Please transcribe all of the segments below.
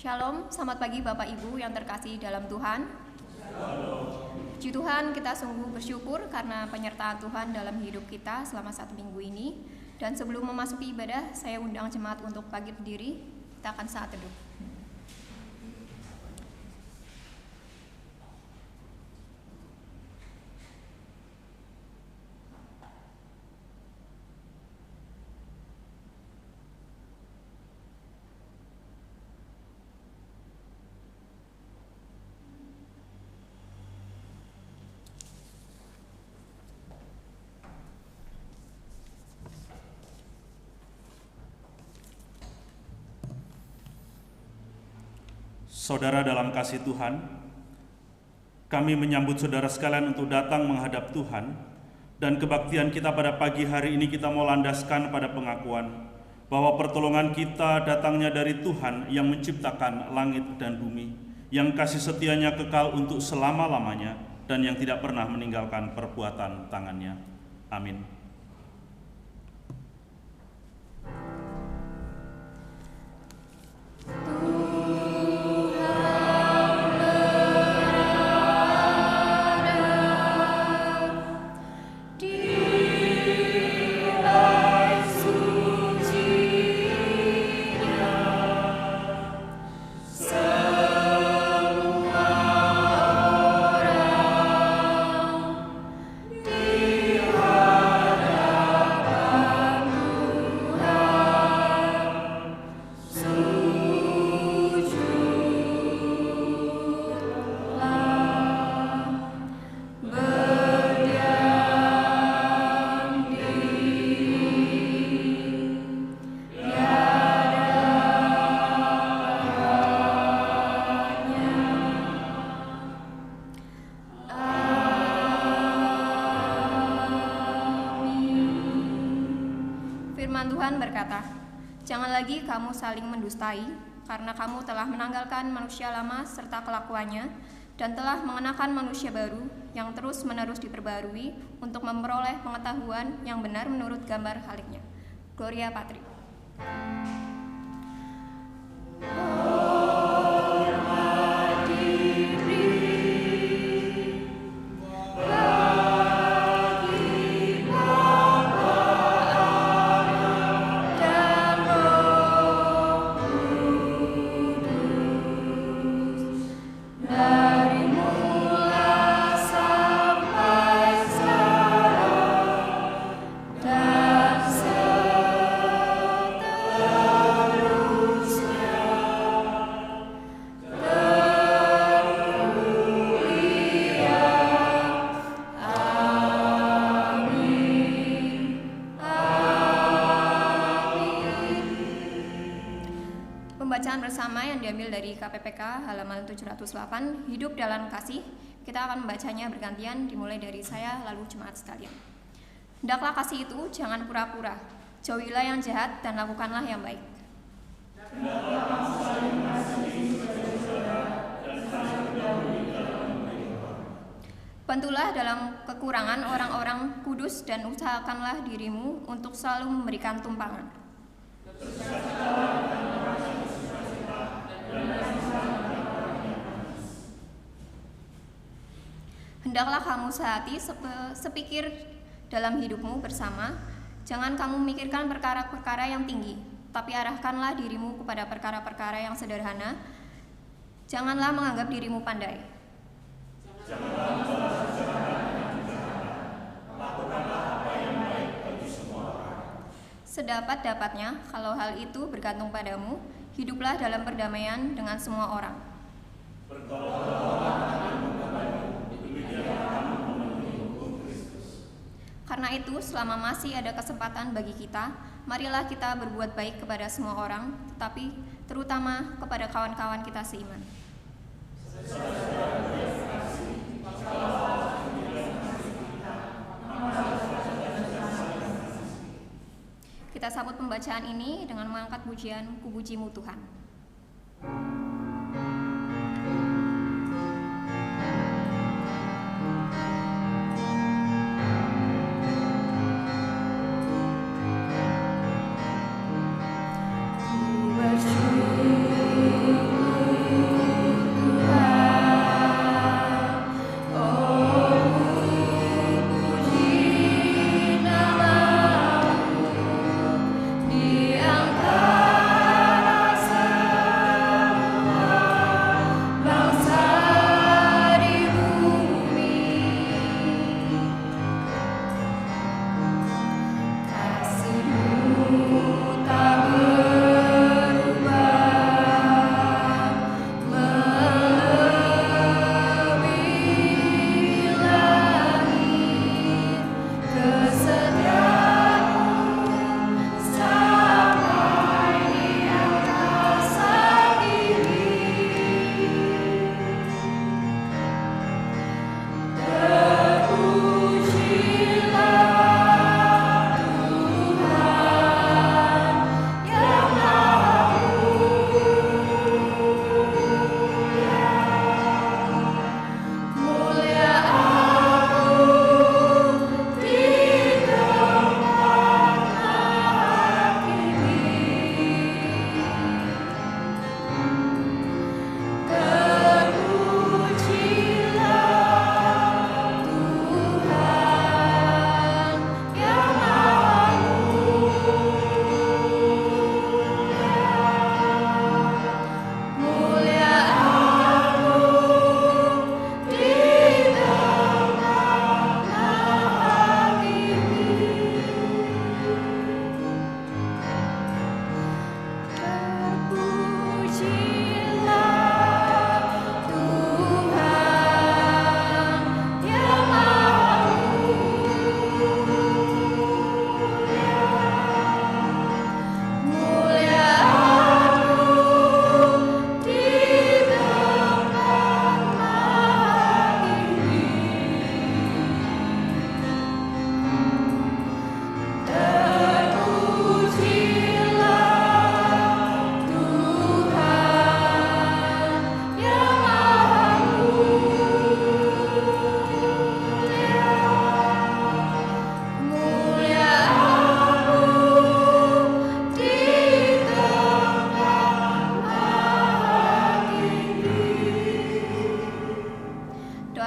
Shalom, selamat pagi Bapak Ibu yang terkasih dalam Tuhan. Puji Tuhan, kita sungguh bersyukur karena penyertaan Tuhan dalam hidup kita selama 1 minggu ini. Dan sebelum memasuki ibadah, saya undang jemaat untuk bangkit berdiri. Kita akan saat teduh. Saudara dalam kasih Tuhan, kami menyambut saudara sekalian untuk datang menghadap Tuhan, dan kebaktian kita pada pagi hari ini kita mau landaskan pada pengakuan bahwa pertolongan kita datangnya dari Tuhan yang menciptakan langit dan bumi, yang kasih setianya kekal untuk selama-lamanya dan yang tidak pernah meninggalkan perbuatan tangannya. Amin. Tuhan berkata, "Jangan lagi kamu saling mendustai, karena kamu telah menanggalkan manusia lama serta kelakuannya, dan telah mengenakan manusia baru yang terus-menerus diperbarui untuk memperoleh pengetahuan yang benar menurut gambar Khaliknya." Gloria Patri. Pembacaan bersama yang diambil dari KPPK halaman 708, Hidup dalam Kasih. Kita akan membacanya bergantian, dimulai dari saya lalu jemaat sekalian. Hendaklah kasih itu jangan pura-pura, jauhilah yang jahat dan lakukanlah yang baik. Bantulah dalam kekurangan orang-orang kudus dan usahakanlah dirimu untuk selalu memberikan tumpangan. Hendaklah kamu sehati sepikir dalam hidupmu bersama. Jangan kamu memikirkan perkara-perkara yang tinggi, tapi arahkanlah dirimu kepada perkara-perkara yang sederhana. Janganlah menganggap dirimu pandai. Lakukanlah apa yang baik bagi semua orang. Sedapat-dapatnya, kalau hal itu bergantung padamu, hiduplah dalam perdamaian dengan semua orang. Karena itu, selama masih ada kesempatan bagi kita, marilah kita berbuat baik kepada semua orang, tetapi terutama kepada kawan-kawan kita seiman. Kita sambut pembacaan ini dengan mengangkat pujian Kupujimu Tuhan. Bersyukur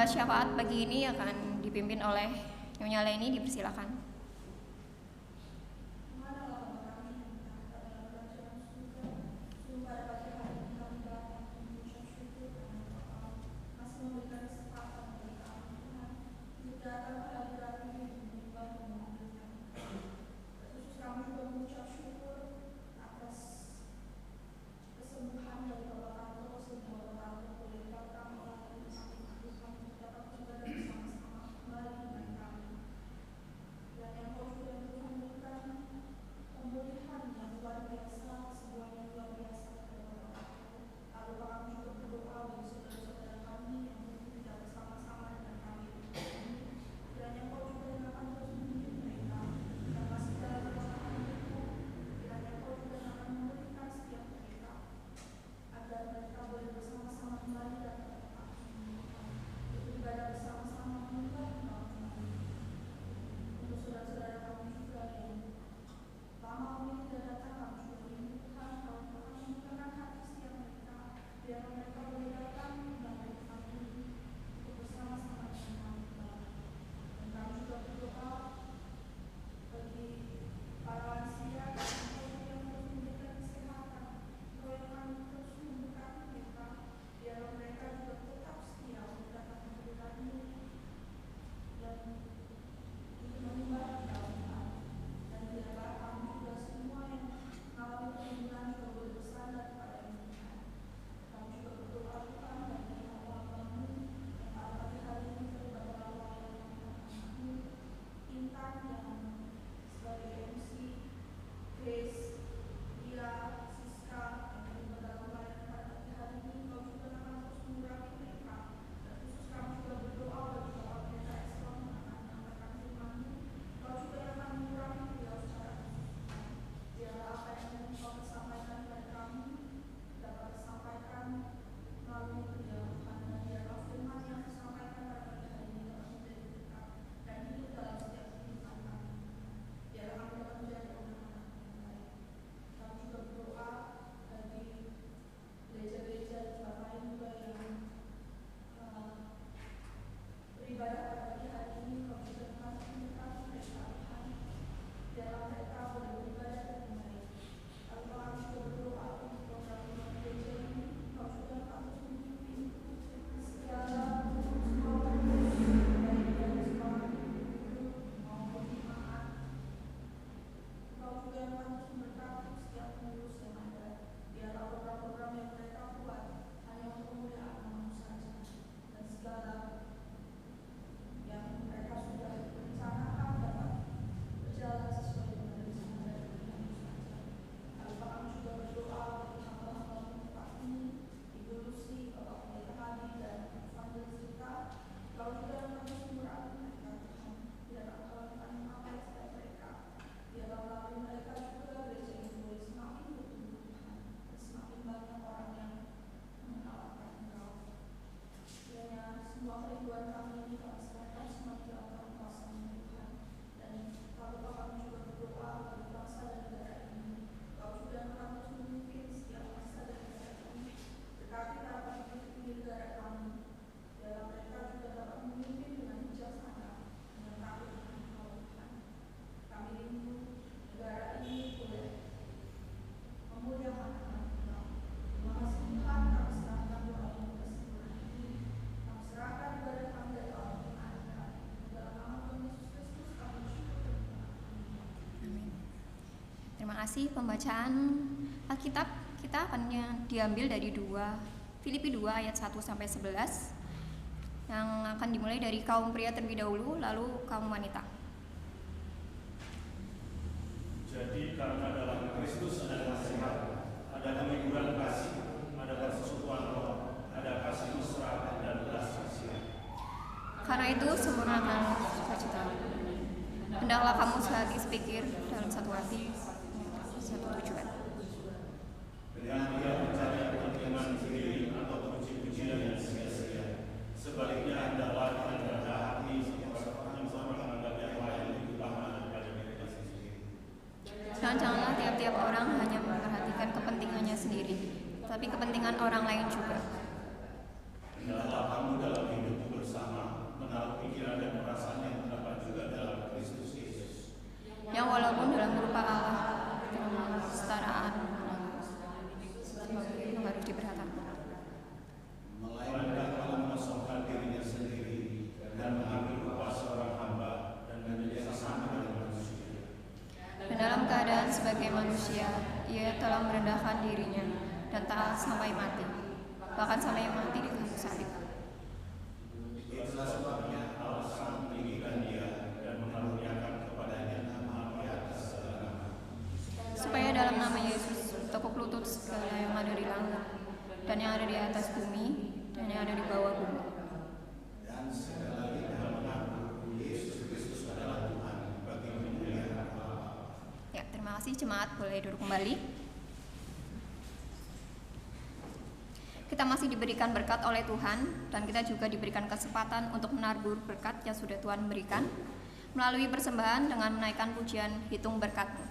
Doa syafaat pagi ini akan dipimpin oleh Nyonya Leni, dipersilakan. Terima kasih. Pembacaan Alkitab kita akan diambil dari Filipi 2 ayat 1 sampai 11 yang akan dimulai dari kaum pria terlebih dahulu, lalu kaum wanita. Jadi karena dalam Kristus ada nasihat, ada kehidupan kasih, ada persekutuan roh, ada kasih mesra dan belas kasihan. Karena itu sempurnakan sukacita. Hendaklah kamu sehati sepikir dalam satu hati, satu tujuan. Dengan tidak mencari kepentingan sendiri atau puji-pujian yang sia-sia. Sebaliknya hendaklah kita rendah hati yang sama menganggap yang lain lebih utama daripada diri sendiri. Janganlah tiap-tiap orang hanya memperhatikan kepentingannya sendiri, tapi kepentingan orang lain juga. Hendaklah kamu dalam hidupmu bersama sebagai manusia, ia telah merendahkan dirinya dan taat sampai mati, bahkan sampai mati di kayu salib. Itulah sebabnya Allah sangat meninggikan dia dan mengaruniakan kepadanya nama di atas segala nama. Supaya dalam nama Yesus tekuk lutut segala yang ada di langit dan yang ada di atas bumi dan yang ada di bawah bumi. Dan segala lidah mengaku Yesus Kristus adalah Tuhan bagi kemuliaan Allah. Ya, terima kasih jemaat, boleh duduk kembali. Kita masih diberikan berkat oleh Tuhan dan kita juga diberikan kesempatan untuk menabur berkat yang sudah Tuhan berikan melalui persembahan dengan menaikkan pujian Hitung Berkat-Mu.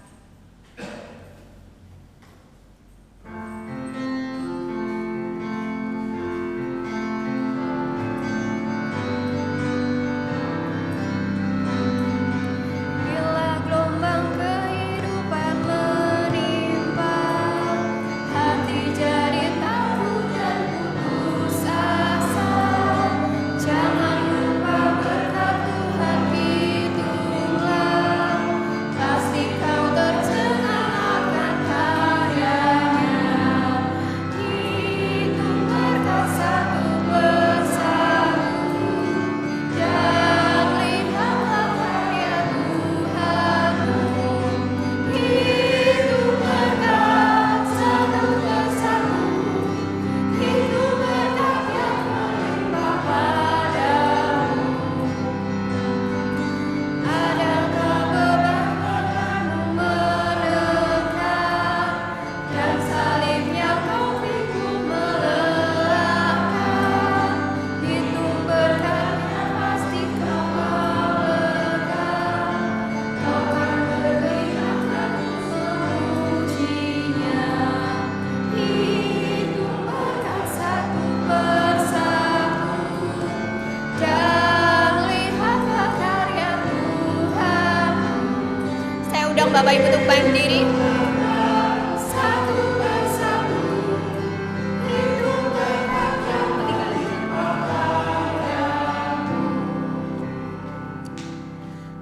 Bapak Ibu untuk berdiri.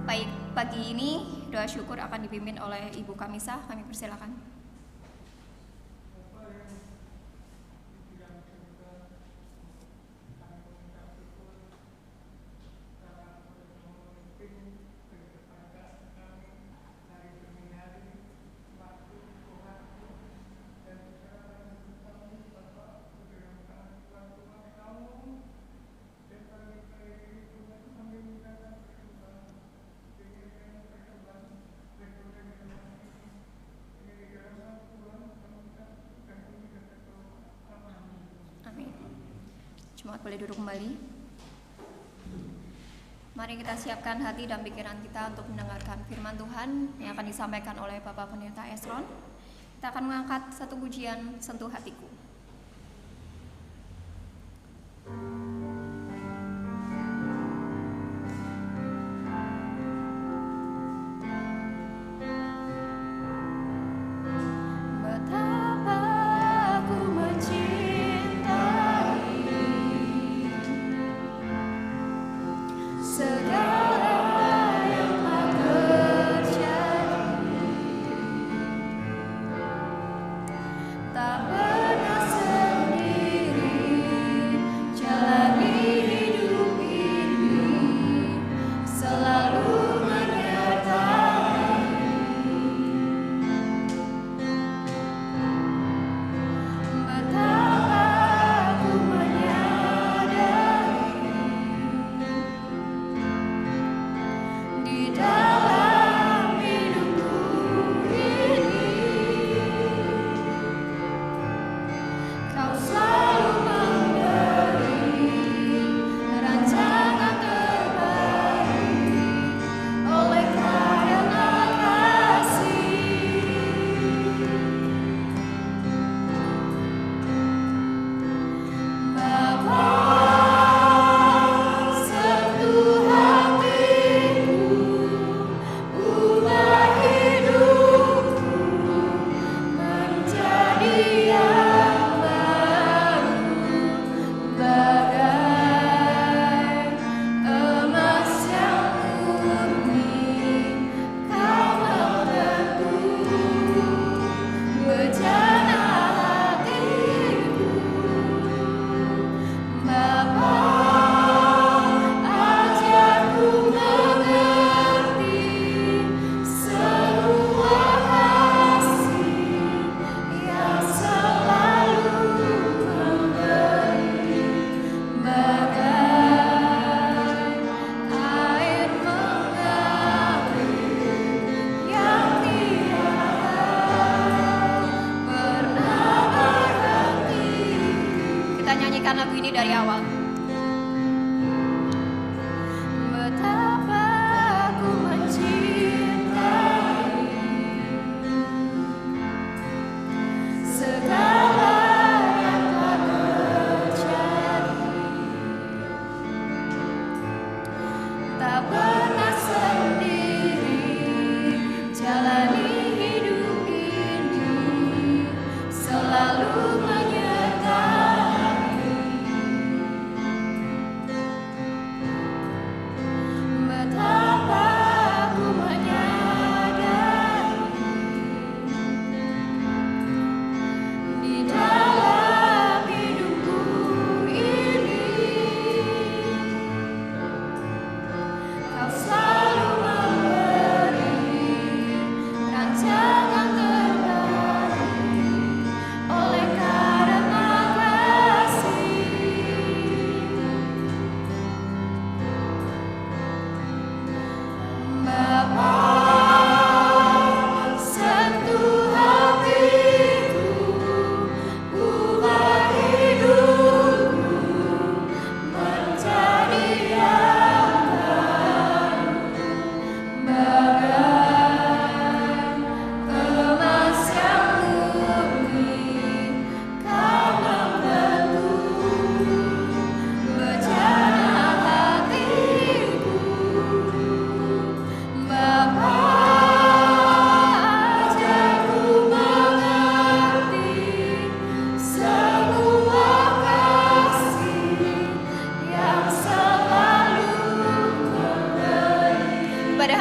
Baik, pagi ini doa syukur akan dipimpin oleh Ibu Kamisa. Kami persilakan. Jemaat boleh duduk kembali. Mari kita siapkan hati dan pikiran kita untuk mendengarkan firman Tuhan yang akan disampaikan oleh Bapak Pendeta Esron. Kita akan mengangkat satu pujian, Sentuh Hatiku. Tak pernah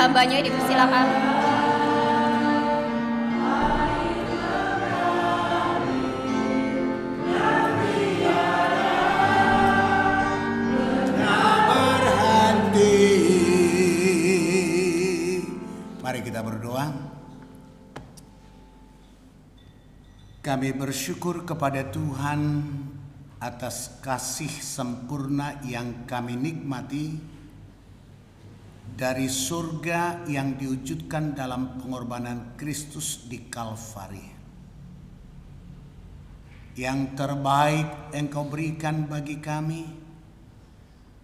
hambanya dipersilakan. Mari kita berdoa. Kami bersyukur kepada Tuhan atas kasih sempurna yang kami nikmati dari surga yang diwujudkan dalam pengorbanan Kristus di Kalvari. Yang terbaik Engkau berikan bagi kami,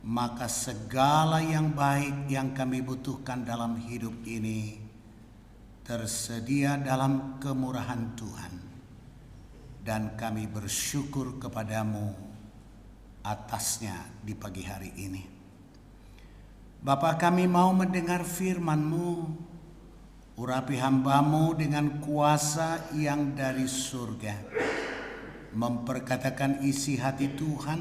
maka segala yang baik yang kami butuhkan dalam hidup ini tersedia dalam kemurahan Tuhan. Dan kami bersyukur kepadamu atasnya di pagi hari ini. Bapa, kami mau mendengar firman-Mu. Urapi hamba-Mu dengan kuasa yang dari surga. Memperkatakan isi hati Tuhan.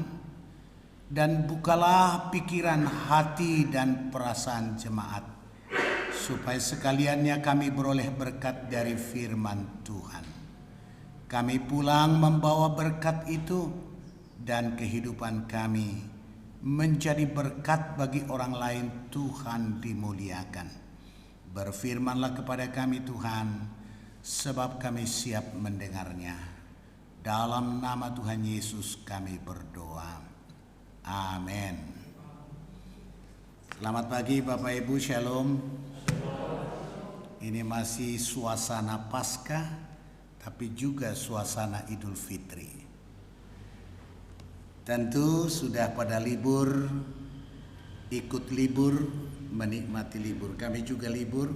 Dan bukalah pikiran, hati, dan perasaan jemaat, supaya sekaliannya kami beroleh berkat dari firman Tuhan. Kami pulang membawa berkat itu, dan kehidupan kami menjadi berkat bagi orang lain. Tuhan dimuliakan. Berfirmanlah kepada kami Tuhan, sebab kami siap mendengarnya. Dalam nama Tuhan Yesus kami berdoa. Amin. Selamat pagi Bapak Ibu, Shalom. Ini masih suasana Paskah, tapi juga suasana Idul Fitri. Tentu sudah pada libur, ikut libur, menikmati libur. Kami juga libur,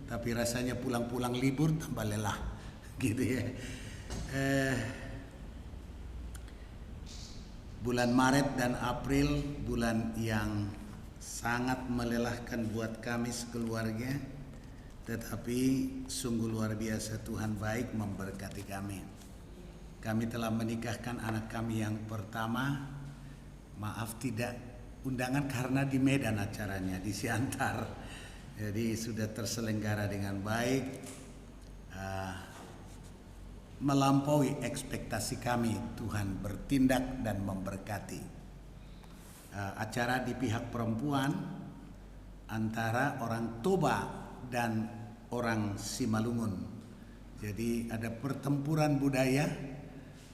tapi rasanya pulang-pulang libur tambah lelah, gitu ya. Bulan Maret dan April, bulan yang sangat melelahkan buat kami sekeluarga, tetapi sungguh luar biasa Tuhan baik memberkati kami. Kami telah menikahkan anak kami yang pertama. Maaf tidak undangan karena di Medan acaranya, di Siantar. Jadi sudah terselenggara dengan baik. Melampaui ekspektasi kami. Tuhan bertindak dan memberkati. Acara di pihak perempuan antara orang Toba dan orang Simalungun. Jadi ada pertempuran budaya,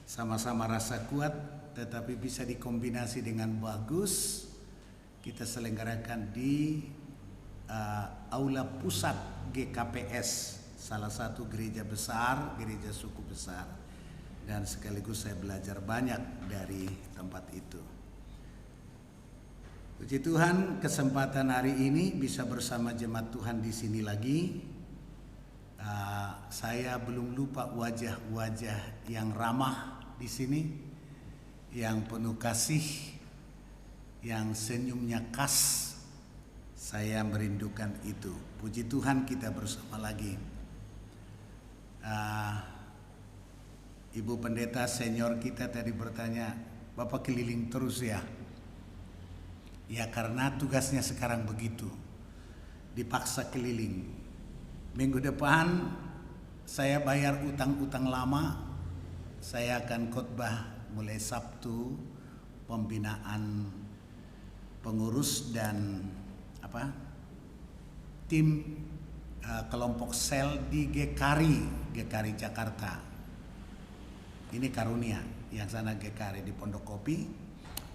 sama-sama rasa kuat, tetapi bisa dikombinasi dengan bagus. Kita selenggarakan di aula pusat GKPS, salah satu gereja besar, gereja suku besar, dan sekaligus saya belajar banyak dari tempat itu. Puji Tuhan, kesempatan hari ini bisa bersama jemaat Tuhan di sini lagi. Saya belum lupa wajah-wajah yang ramah di sini, yang penuh kasih, yang senyumnya khas. Saya merindukan itu. Puji Tuhan, kita bersama lagi. Ibu pendeta senior kita tadi bertanya, Bapak keliling terus ya? Ya karena tugasnya sekarang begitu, dipaksa keliling. Minggu depan saya bayar utang-utang lama. Saya akan khotbah mulai Sabtu, pembinaan pengurus dan tim kelompok sel di GKRI Jakarta. Ini karunia, yang sana GKRI di Pondok Kopi.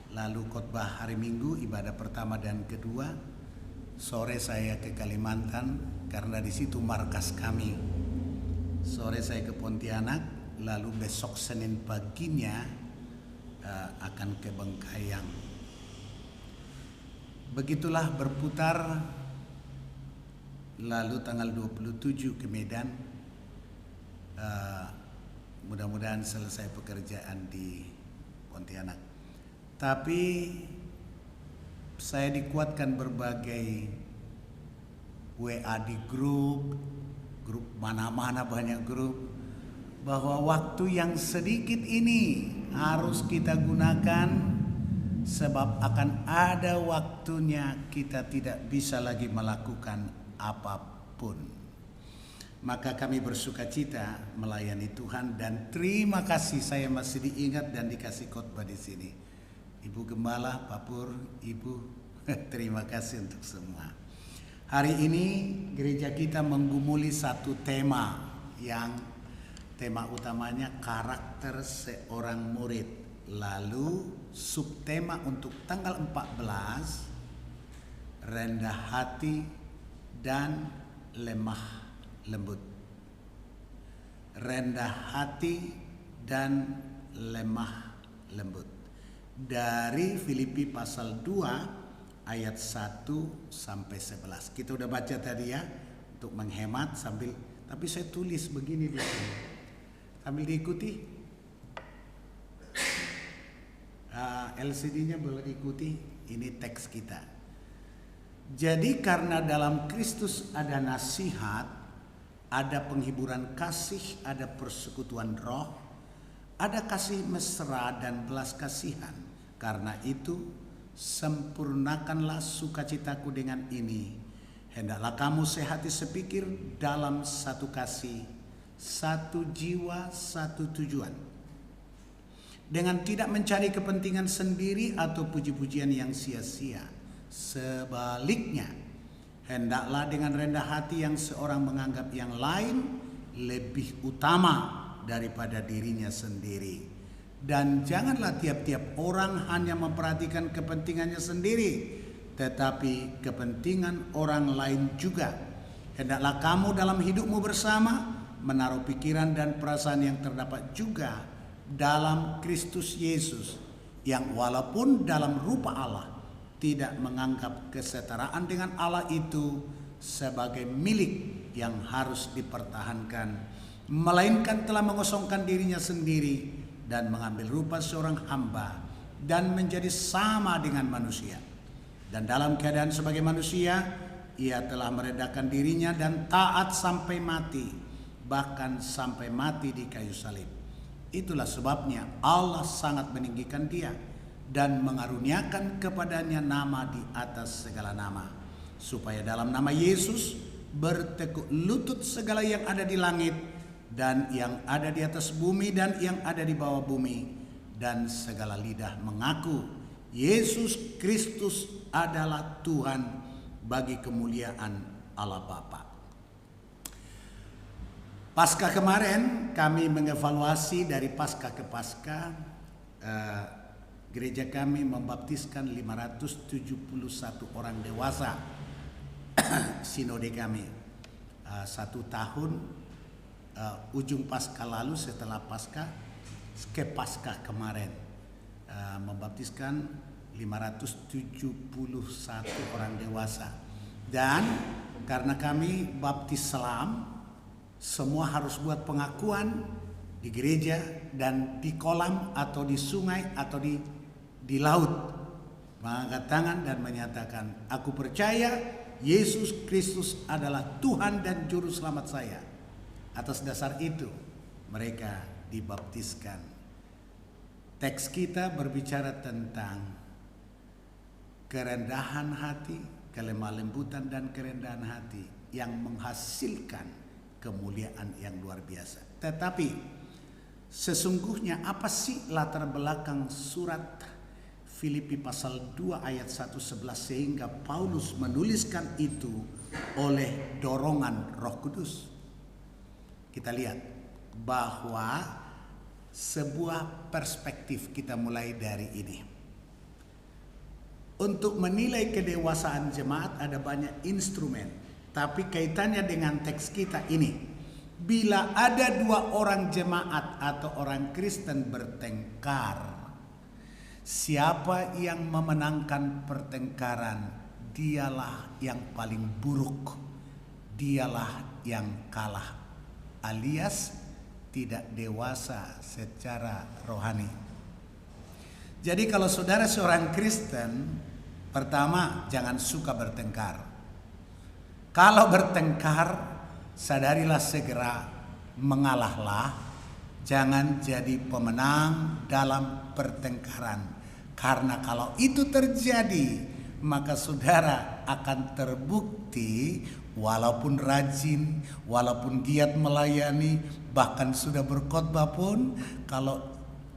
Lalu khotbah hari Minggu, ibadah pertama dan kedua. Sore saya ke Kalimantan karena di situ markas kami. Sore saya ke Pontianak, lalu besok Senin paginya akan ke Bengkayang. Begitulah berputar. Lalu tanggal 27 ke Medan. Mudah-mudahan selesai pekerjaan di Pontianak. Tapi saya dikuatkan berbagai WA di grup mana-mana, banyak grup, bahwa waktu yang sedikit ini harus kita gunakan, sebab akan ada waktunya kita tidak bisa lagi melakukan apapun. Maka kami bersukacita melayani Tuhan dan terima kasih saya masih diingat dan dikasih khotbah di sini. Ibu Gembala, Pak Pur, Ibu, terima kasih untuk semua. Hari ini gereja kita menggumuli satu tema yang tema utamanya karakter seorang murid. Lalu subtema untuk tanggal 14 rendah hati dan lemah lembut. Rendah hati dan lemah lembut. Dari Filipi pasal 2 ayat 1 sampai 11. Kita udah baca tadi ya, untuk menghemat sambil, tapi saya tulis begini di sini. Sambil diikuti. LCD-nya boleh diikuti. Ini teks kita. Jadi karena dalam Kristus ada nasihat, ada penghiburan kasih, ada persekutuan roh, ada kasih mesra dan belas kasihan. Karena itu sempurnakanlah sukacitaku dengan ini. Hendaklah kamu sehati sepikir dalam satu kasih, satu jiwa, satu tujuan. Dengan tidak mencari kepentingan sendiri atau puji-pujian yang sia-sia. Sebaliknya, hendaklah dengan rendah hati yang seorang menganggap yang lain lebih utama daripada dirinya sendiri. Dan janganlah tiap-tiap orang hanya memperhatikan kepentingannya sendiri, tetapi kepentingan orang lain juga. Hendaklah kamu dalam hidupmu bersama menaruh pikiran dan perasaan yang terdapat juga dalam Kristus Yesus, yang walaupun dalam rupa Allah tidak menganggap kesetaraan dengan Allah itu sebagai milik yang harus dipertahankan, melainkan telah mengosongkan dirinya sendiri dan mengambil rupa seorang hamba dan menjadi sama dengan manusia. Dan dalam keadaan sebagai manusia, ia telah merendahkan dirinya dan taat sampai mati, bahkan sampai mati di kayu salib. Itulah sebabnya Allah sangat meninggikan dia dan mengaruniakan kepadanya nama di atas segala nama, supaya dalam nama Yesus bertekuk lutut segala yang ada di langit dan yang ada di atas bumi dan yang ada di bawah bumi, dan segala lidah mengaku Yesus Kristus adalah Tuhan, bagi kemuliaan Allah Bapa. Pasca kemarin kami mengevaluasi dari pasca ke pasca. Gereja kami membaptiskan 571 orang dewasa. Sinode kami 1 tahun, ujung pasca lalu setelah pasca ke pasca kemarin, membaptiskan 571 orang dewasa. Dan karena kami baptis selam, semua harus buat pengakuan di gereja dan di kolam atau di sungai atau di laut, mengangkat tangan dan menyatakan, aku percaya Yesus Kristus adalah Tuhan dan Juru Selamat saya. Atas dasar itu mereka dibaptiskan. Teks kita berbicara tentang kerendahan hati, kelemah lembutan dan kerendahan hati yang menghasilkan kemuliaan yang luar biasa. Tetapi sesungguhnya apa sih latar belakang surat Filipi pasal 2 ayat 1-11 sehingga Paulus menuliskan itu oleh dorongan Roh Kudus? Kita lihat bahwa sebuah perspektif, kita mulai dari ini. Untuk menilai kedewasaan jemaat ada banyak instrumen, tapi kaitannya dengan teks kita ini. Bila ada 2 orang jemaat atau orang Kristen bertengkar, siapa yang memenangkan pertengkaran, dialah yang paling buruk, dialah yang kalah, alias tidak dewasa secara rohani. Jadi kalau saudara seorang Kristen, pertama jangan suka bertengkar. Kalau bertengkar, sadarilah segera, mengalahlah, jangan jadi pemenang dalam pertengkaran. Karena kalau itu terjadi, maka saudara akan terbukti walaupun rajin, walaupun giat melayani, bahkan sudah berkhotbah pun, kalau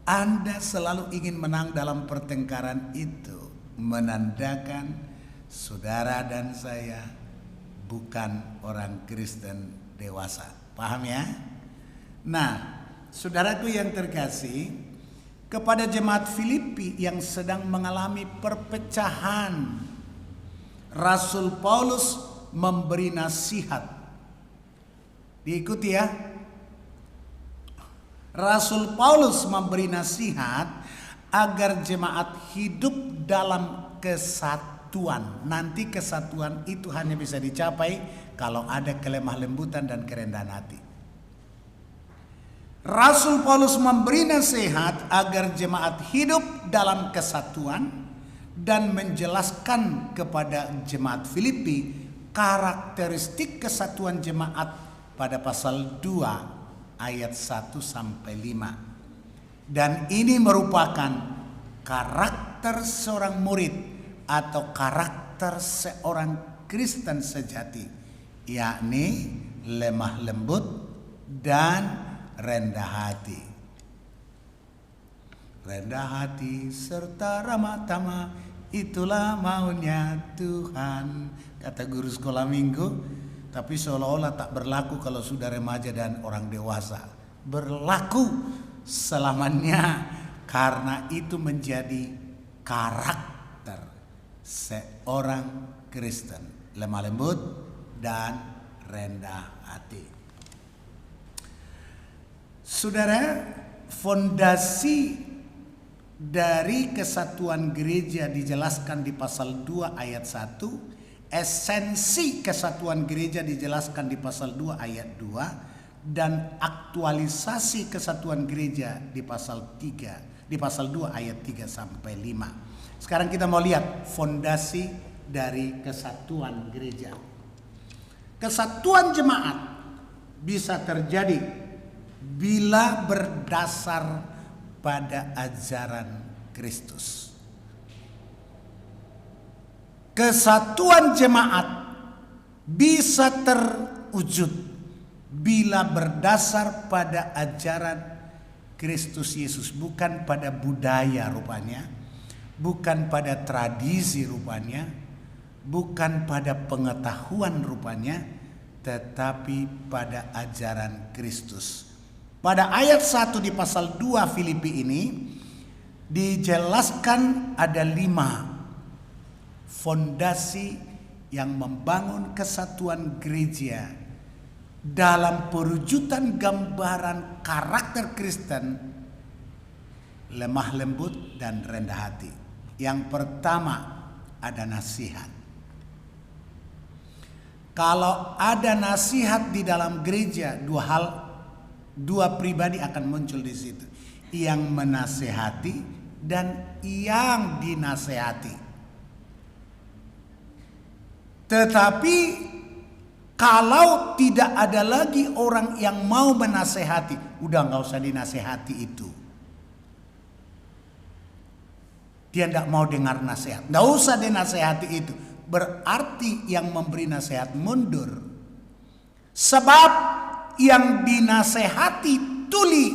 Anda selalu ingin menang dalam pertengkaran itu, menandakan saudara dan saya bukan orang Kristen dewasa. Paham ya? Nah, saudaraku yang terkasih, kepada jemaat Filipi yang sedang mengalami perpecahan, Rasul Paulus memberi nasihat. Diikuti ya. Rasul Paulus memberi nasihat agar jemaat hidup dalam kesatuan. Nanti kesatuan itu hanya bisa dicapai kalau ada kelemah lembutan dan kerendahan hati. Rasul Paulus memberi nasihat agar jemaat hidup dalam kesatuan dan menjelaskan kepada jemaat Filipi karakteristik kesatuan jemaat pada pasal 2 ayat 1 sampai 5. Dan ini merupakan karakter seorang murid atau karakter seorang Kristen sejati, yakni lemah lembut dan rendah hati. Rendah hati serta ramah tamah, itulah maunya Tuhan, kata guru sekolah minggu. Tapi seolah-olah tak berlaku kalau sudah remaja dan orang dewasa. Berlaku selamanya, karena itu menjadi karakter seorang Kristen, lemah lembut dan rendah hati. Saudara, fondasi dari kesatuan gereja dijelaskan di pasal 2 ayat 1, esensi kesatuan gereja dijelaskan di pasal 2 ayat 2, dan aktualisasi kesatuan gereja di pasal 3, di pasal 2 ayat 3 sampai 5. Sekarang kita mau lihat fondasi dari kesatuan gereja. Kesatuan jemaat bisa terjadi bila berdasar pada ajaran Kristus. Kesatuan jemaat bisa terwujud bila berdasar pada ajaran Kristus Yesus, bukan pada budaya rupanya, bukan pada tradisi rupanya, bukan pada pengetahuan rupanya, tetapi pada ajaran Kristus. Pada ayat 1 di pasal 2 Filipi ini dijelaskan ada 5 fondasi yang membangun kesatuan gereja dalam perwujudan gambaran karakter Kristen, lemah lembut dan rendah hati. Yang pertama ada nasihat. Kalau ada nasihat di dalam gereja, dua pribadi akan muncul di situ, yang menasehati dan yang dinasehati. Tetapi kalau tidak ada lagi orang yang mau menasehati, udah nggak usah dinasehati itu. Dia tidak mau dengar nasihat, nggak usah dinasehati itu. Berarti yang memberi nasihat mundur. Sebab yang dinasehati tuli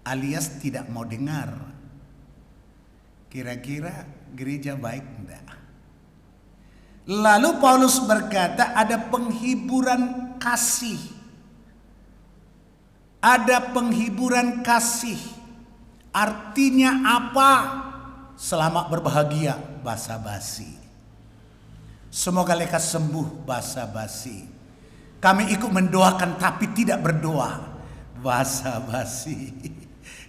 alias tidak mau dengar. Kira-kira gereja baik enggak? Lalu Paulus berkata ada penghiburan kasih. Ada penghiburan kasih. Artinya apa? Selamat berbahagia, basa-basi. Semoga lekas sembuh, basa-basi. Kami ikut mendoakan tapi tidak berdoa, basa-basi.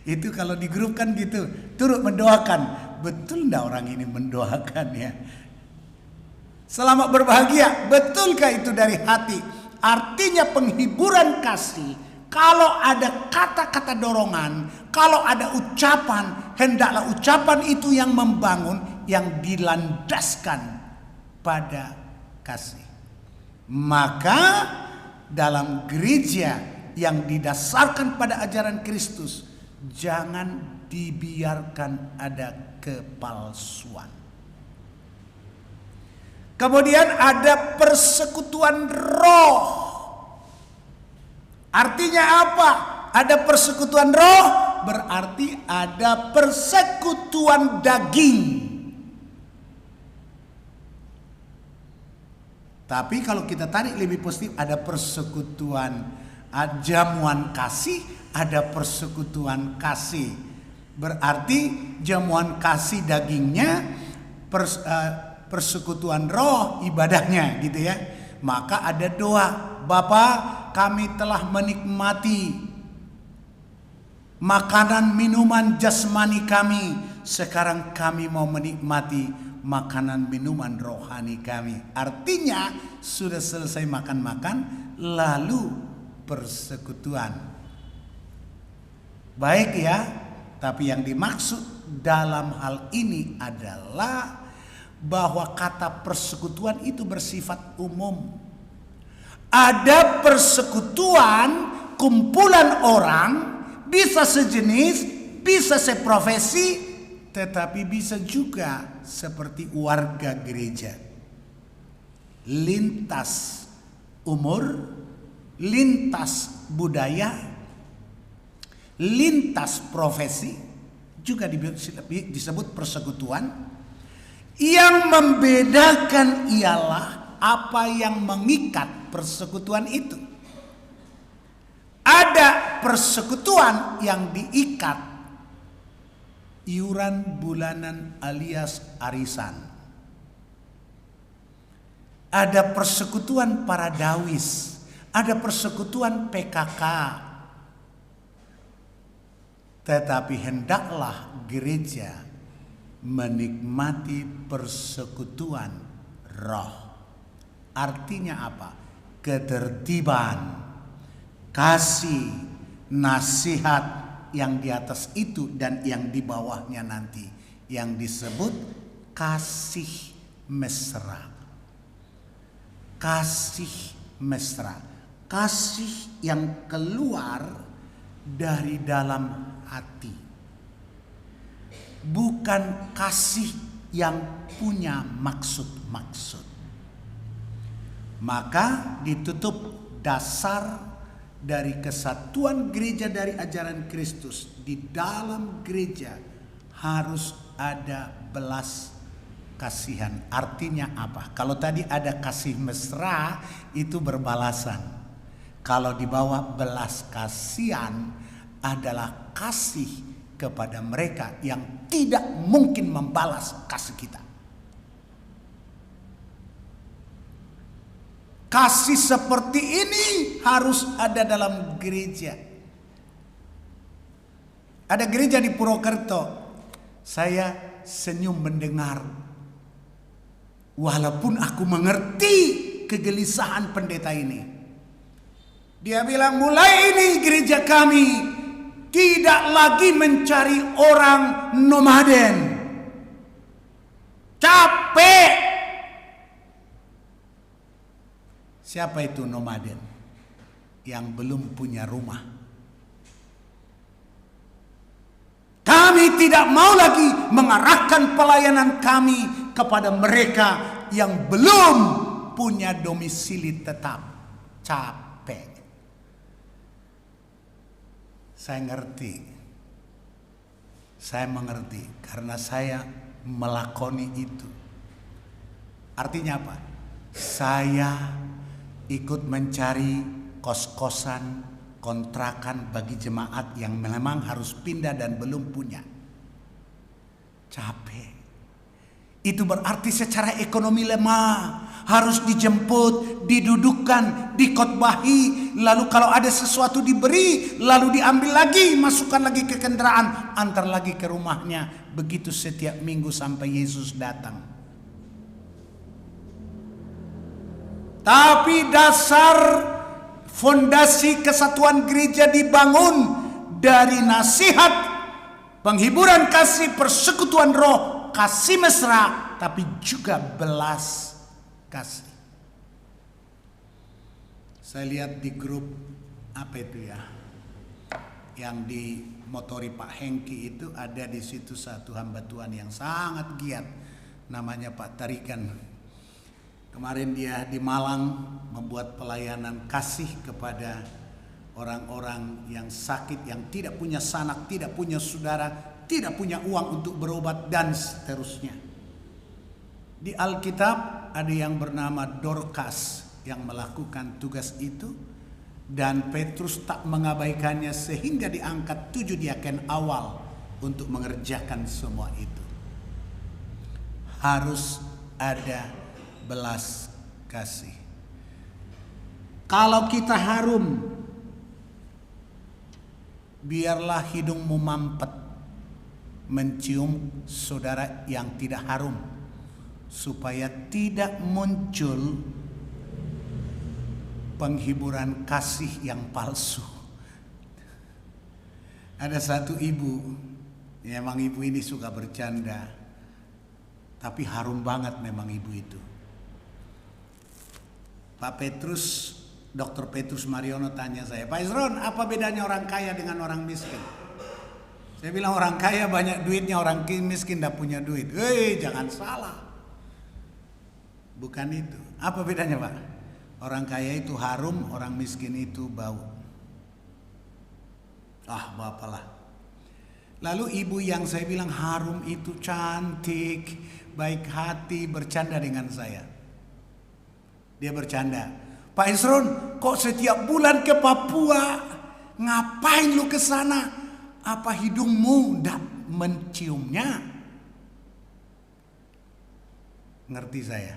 Itu kalau di grup kan gitu, turut mendoakan. Betul enggak orang ini mendoakan ya? Selamat berbahagia, betulkah itu dari hati? Artinya penghiburan kasih. Kalau ada kata-kata dorongan, kalau ada ucapan, hendaklah ucapan itu yang membangun, yang dilandaskan pada kasih. Maka dalam gereja yang didasarkan pada ajaran Kristus, jangan dibiarkan ada kepalsuan. Kemudian ada persekutuan roh. Artinya apa? Ada persekutuan roh, berarti ada persekutuan daging. Tapi kalau kita tarik lebih positif, ada persekutuan jamuan kasih, ada persekutuan kasih. Berarti jamuan kasih dagingnya, persekutuan roh ibadahnya gitu ya. Maka ada doa, Bapa, kami telah menikmati makanan minuman jasmani kami, sekarang kami mau menikmati makanan minuman rohani kami. Artinya sudah selesai makan-makan, lalu persekutuan. Baik ya, tapi yang dimaksud dalam hal ini adalah bahwa kata persekutuan itu bersifat umum. Ada persekutuan kumpulan orang, bisa sejenis, bisa seprofesi, tetapi bisa juga seperti warga gereja. Lintas umur, lintas budaya, lintas profesi juga disebut persekutuan. Yang membedakan ialah apa yang mengikat persekutuan itu. Ada persekutuan yang diikat iuran bulanan alias arisan. Ada persekutuan para dawis, ada persekutuan PKK. Tetapi hendaklah gereja menikmati persekutuan roh. Artinya apa? Ketertiban, kasih, nasihat yang di atas itu dan yang di bawahnya nanti, yang disebut kasih mesra. Kasih mesra, kasih yang keluar dari dalam hati, bukan kasih yang punya maksud-maksud. Maka ditutup dasar dari kesatuan gereja dari ajaran Kristus. Di dalam gereja harus ada belas kasihan. Artinya apa? Kalau tadi ada kasih mesra, itu berbalasan. Kalau di bawah belas kasihan adalah kasih kepada mereka yang tidak mungkin membalas kasih kita. Kasih seperti ini harus ada dalam gereja. Ada gereja di Purwokerto. Saya senyum mendengar. Walaupun aku mengerti kegelisahan pendeta ini. Dia bilang, mulai ini gereja kami tidak lagi mencari orang nomaden. Capek. Siapa itu nomaden? Yang belum punya rumah. Kami tidak mau lagi mengarahkan pelayanan kami kepada mereka yang belum punya domisili tetap. Capek. Saya ngerti. Saya mengerti karena saya melakoni itu. Artinya apa? Saya ikut mencari kos-kosan, kontrakan bagi jemaat yang memang harus pindah dan belum punya. Capek. Itu berarti secara ekonomi lemah, harus dijemput, didudukkan, dikotbahi, lalu kalau ada sesuatu diberi, lalu diambil lagi, masukkan lagi ke kendaraan, antar lagi ke rumahnya. Begitu setiap minggu sampai Yesus datang. Tapi dasar fondasi kesatuan gereja dibangun dari nasihat, penghiburan kasih, persekutuan roh, kasih mesra, tapi juga belas kasih. Saya lihat di grup apa itu ya, yang dimotori Pak Hengki itu, ada di situ satu hamba Tuhan yang sangat giat, namanya Pak Tarikan. Kemarin dia di Malang membuat pelayanan kasih kepada orang-orang yang sakit, yang tidak punya sanak, tidak punya saudara, tidak punya uang untuk berobat, dan seterusnya. Di Alkitab ada yang bernama Dorcas yang melakukan tugas itu, dan Petrus tak mengabaikannya sehingga diangkat 7 diaken awal untuk mengerjakan semua itu. Harus ada belas kasih. Kalau kita harum, biarlah hidungmu mampet mencium saudara yang tidak harum, supaya tidak muncul penghiburan kasih yang palsu. Ada satu ibu, memang ibu ini suka bercanda, tapi harum banget memang ibu itu. Pak Petrus, Dr. Petrus Mariono tanya saya, Pak Isron, apa bedanya orang kaya dengan orang miskin? Saya bilang orang kaya banyak duitnya, orang miskin tidak punya duit. Jangan salah. Bukan itu. Apa bedanya, Pak? Orang kaya itu harum, orang miskin itu bau. Bapalah. Lalu ibu yang saya bilang harum itu cantik, baik hati, bercanda dengan saya. Dia bercanda, Pak Isron, kok setiap bulan ke Papua? Ngapain lu ke sana? Apa hidungmu ndak menciumnya? Ngerti saya.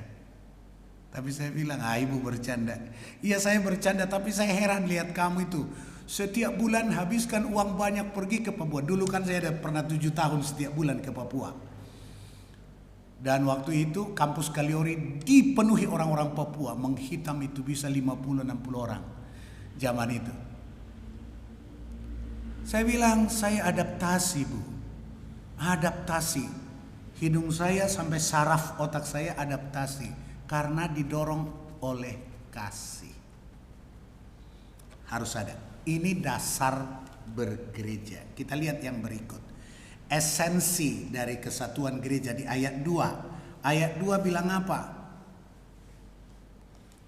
Tapi saya bilang, ibu bercanda. Iya saya bercanda, tapi saya heran lihat kamu itu. Setiap bulan habiskan uang banyak pergi ke Papua. Dulu kan saya ada pernah 7 tahun setiap bulan ke Papua. Dan waktu itu kampus Kaliori dipenuhi orang-orang Papua. Menghitam itu bisa 50-60 orang zaman itu. Saya bilang, saya adaptasi, Bu. Adaptasi. Hidung saya sampai saraf otak saya adaptasi. Karena didorong oleh kasih. Harus ada. Ini dasar bergereja. Kita lihat yang berikut. Esensi dari kesatuan gereja di ayat 2. Ayat 2 bilang apa?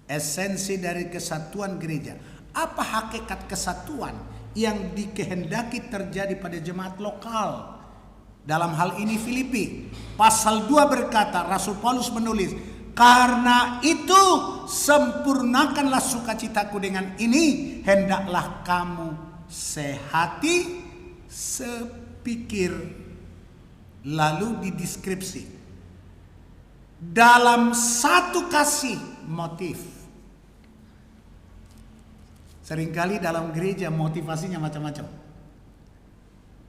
Esensi dari kesatuan gereja. Apa hakikat kesatuan yang dikehendaki terjadi pada jemaat lokal? Dalam hal ini Filipi. Pasal 2 berkata, Rasul Paulus menulis, karena itu sempurnakanlah sukacitaku dengan ini, hendaklah kamu sehati, sepikir. Lalu dideskripsi dalam satu kasih motif. Seringkali dalam gereja motivasinya macam-macam,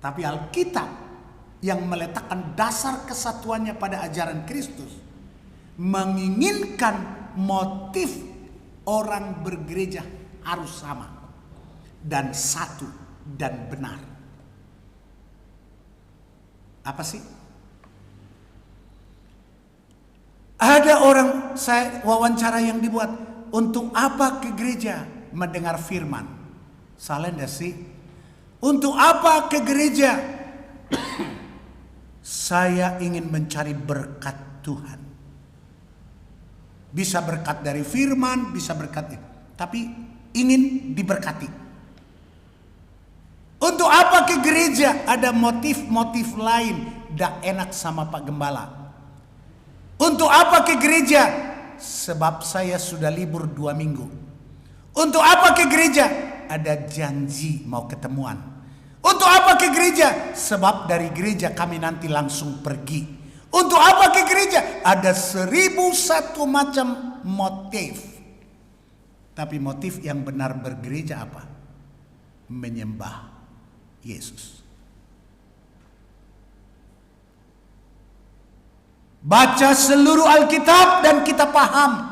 tapi Alkitab yang meletakkan dasar kesatuannya pada ajaran Kristus menginginkan motif orang bergereja harus sama dan satu dan benar. Apa sih? Ada orang saya wawancara yang dibuat, untuk apa ke gereja? Mendengar firman. Salah enggak sih? Untuk apa ke gereja? Saya ingin mencari berkat Tuhan. Bisa berkat dari firman, bisa berkat, tapi ingin diberkati. Untuk apa ke gereja? Ada motif-motif lain. Dak enak sama Pak Gembala. Untuk apa ke gereja? Sebab saya sudah libur 2 minggu. Untuk apa ke gereja? Ada janji mau ketemuan. Untuk apa ke gereja? Sebab dari gereja kami nanti langsung pergi. Untuk apa ke gereja? Ada 1001 macam motif. Tapi motif yang benar bergereja apa? Menyembah Yesus. Baca seluruh Alkitab dan kita paham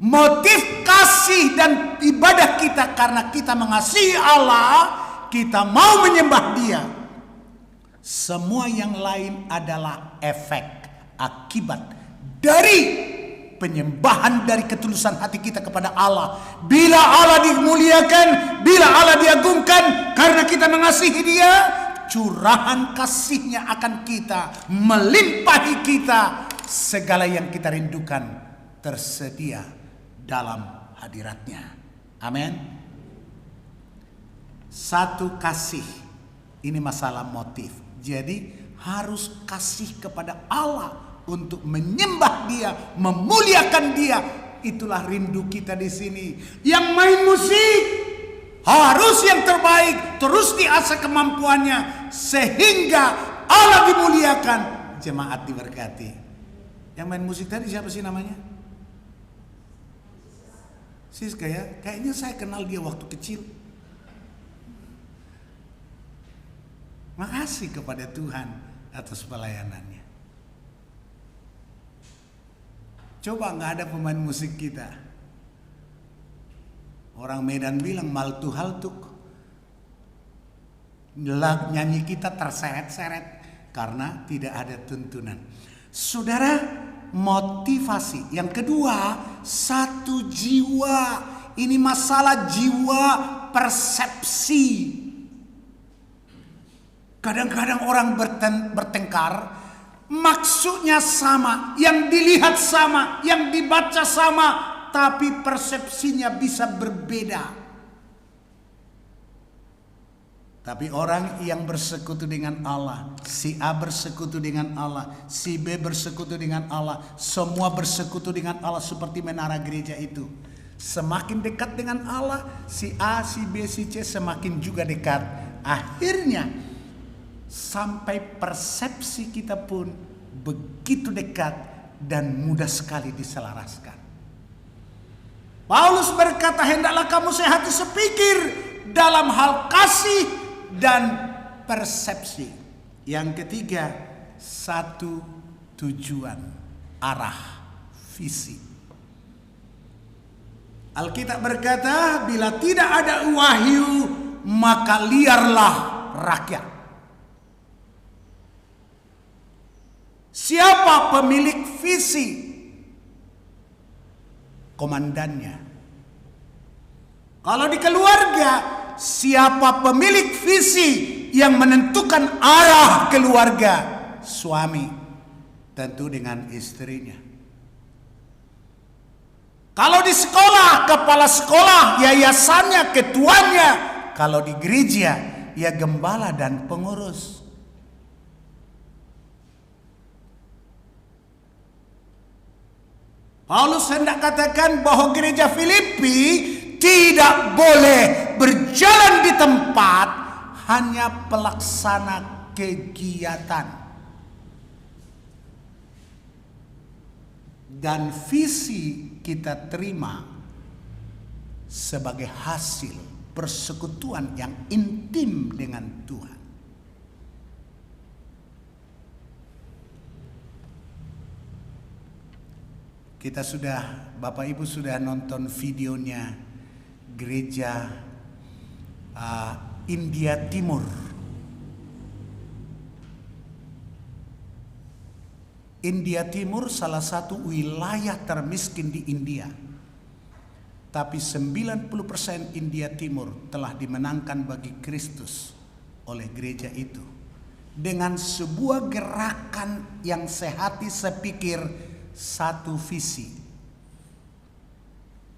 motif kasih dan ibadah kita karena kita mengasihi Allah, kita mau menyembah Dia. Semua yang lain adalah efek, akibat dari penyembahan dari ketulusan hati kita kepada Allah. Bila Allah dimuliakan, bila Allah diagungkan karena kita mengasihi Dia, curahan kasih-Nya akan kita, melimpahi kita segala yang kita rindukan tersedia dalam hadiratnya. Amin. Satu, kasih. Ini masalah motif. Jadi harus kasih kepada Allah untuk menyembah Dia, memuliakan Dia. Itulah rindu kita di sini. Yang main musik harus yang terbaik, terus diasah kemampuannya sehingga Allah dimuliakan, jemaat diberkati. Yang main musik tadi siapa sih namanya? Siska ya? Kayaknya saya kenal dia waktu kecil. Makasih kepada Tuhan atas pelayanannya. Coba nggak ada pemain musik kita. Orang Medan bilang maltu haltuk. Nyanyi kita terseret-seret karena tidak ada tuntunan. Saudara, motivasi. Yang kedua, satu jiwa. Ini masalah jiwa persepsi. Kadang-kadang orang bertengkar, maksudnya sama, yang dilihat sama, yang dibaca sama, tapi persepsinya bisa berbeda. Tapi orang yang bersekutu dengan Allah, si A bersekutu dengan Allah, si B bersekutu dengan Allah, semua bersekutu dengan Allah seperti menara gereja itu. Semakin dekat dengan Allah, si A, si B, si C semakin juga dekat. Akhirnya sampai persepsi kita pun begitu dekat dan mudah sekali diselaraskan. Paulus berkata, hendaklah kamu sehati sepikir dalam hal kasih dan persepsi. Yang ketiga, satu tujuan, arah, visi. Alkitab berkata, bila tidak ada wahyu, maka liarlah rakyat. Siapa pemilik visi? Komandannya. Kalau di keluarga, siapa pemilik visi yang menentukan arah keluarga? Suami, tentu dengan istrinya. Kalau di sekolah, kepala sekolah, yayasannya, ketuanya. Kalau di gereja, ya gembala dan pengurus. Paulus hendak katakan bahwa gereja Filipi tidak boleh berjalan di tempat hanya pelaksana kegiatan. Dan visi kita terima sebagai hasil persekutuan yang intim dengan Tuhan. Kita sudah, Bapak Ibu sudah nonton videonya gereja India Timur. India Timur salah satu wilayah termiskin di India. Tapi 90% India Timur telah dimenangkan bagi Kristus oleh gereja itu. Dengan sebuah gerakan yang sehati sepikir, satu visi,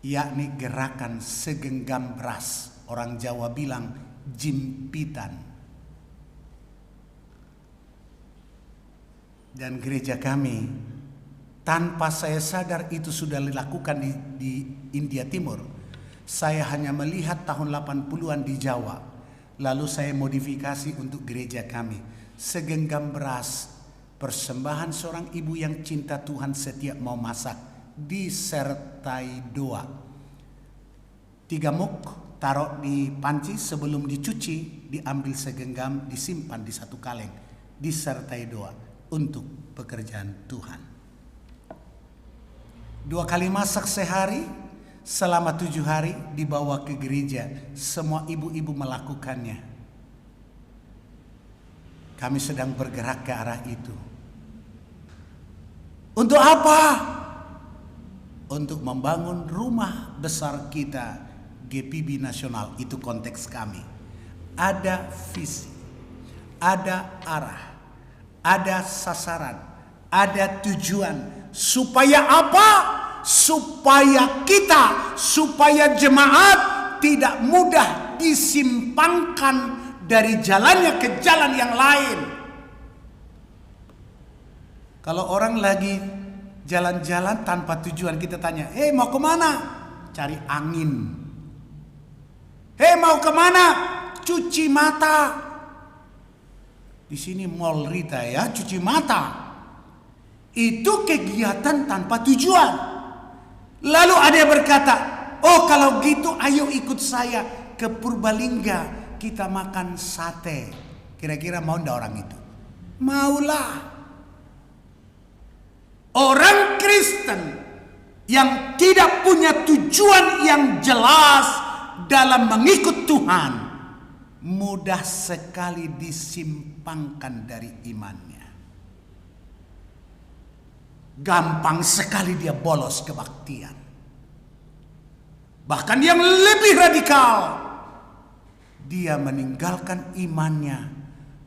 yakni gerakan segenggam beras. Orang Jawa bilang jimpitan. Dan gereja kami, tanpa saya sadar itu sudah dilakukan di India Timur. Saya hanya melihat tahun 80-an di Jawa. Lalu saya modifikasi untuk gereja kami. Segenggam beras, persembahan seorang ibu yang cinta Tuhan setiap mau masak, disertai doa. 3 muk taruh di panci, sebelum dicuci diambil segenggam, disimpan di satu kaleng, disertai doa untuk pekerjaan Tuhan. 2 kali masak sehari selama 7 hari dibawa ke gereja. Semua ibu-ibu melakukannya. Kami sedang bergerak ke arah itu. Untuk apa? Untuk membangun rumah besar kita, GPB Nasional. Itu konteks kami. Ada visi, ada arah, ada sasaran, ada tujuan. Supaya apa? Supaya jemaat tidak mudah disimpangkan dari jalannya ke jalan yang lain. Kalau orang lagi jalan-jalan tanpa tujuan, kita tanya, mau kemana? Cari angin. Mau kemana? Cuci mata. Di sini Mall Rita ya, cuci mata. Itu kegiatan tanpa tujuan. Lalu ada yang berkata, kalau gitu ayo ikut saya ke Purbalingga, kita makan sate. Kira-kira mau enggak orang itu? Maulah. Orang Kristen yang tidak punya tujuan yang jelas dalam mengikut Tuhan, mudah sekali disimpangkan dari imannya. Gampang sekali dia bolos kebaktian. Bahkan yang lebih radikal, dia meninggalkan imannya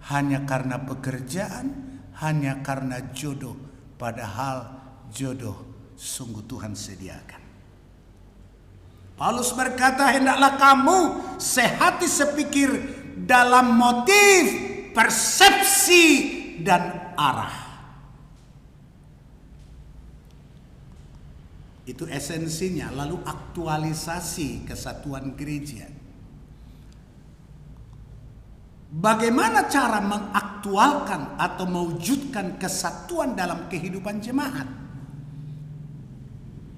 hanya karena pekerjaan, hanya karena jodoh. Padahal jodoh sungguh Tuhan sediakan. Paulus berkata, hendaklah kamu sehati sepikir dalam motif, persepsi, dan arah. Itu esensinya. Lalu aktualisasi kesatuan gereja. Bagaimana cara mengaktualkan atau mewujudkan kesatuan dalam kehidupan jemaat?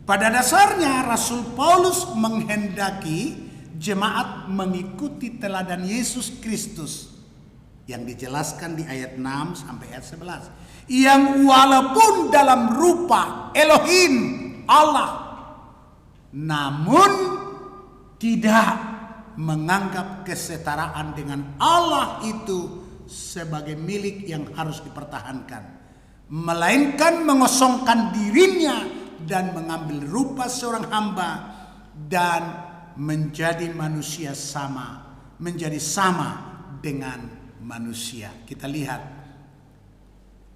Pada dasarnya Rasul Paulus menghendaki jemaat mengikuti teladan Yesus Kristus yang dijelaskan di ayat 6 sampai ayat 11. Yang walaupun dalam rupa Elohim, Allah, namun tidak menganggap kesetaraan dengan Allah itu sebagai milik yang harus dipertahankan, melainkan mengosongkan dirinya dan mengambil rupa seorang hamba dan menjadi manusia menjadi sama dengan manusia. Kita lihat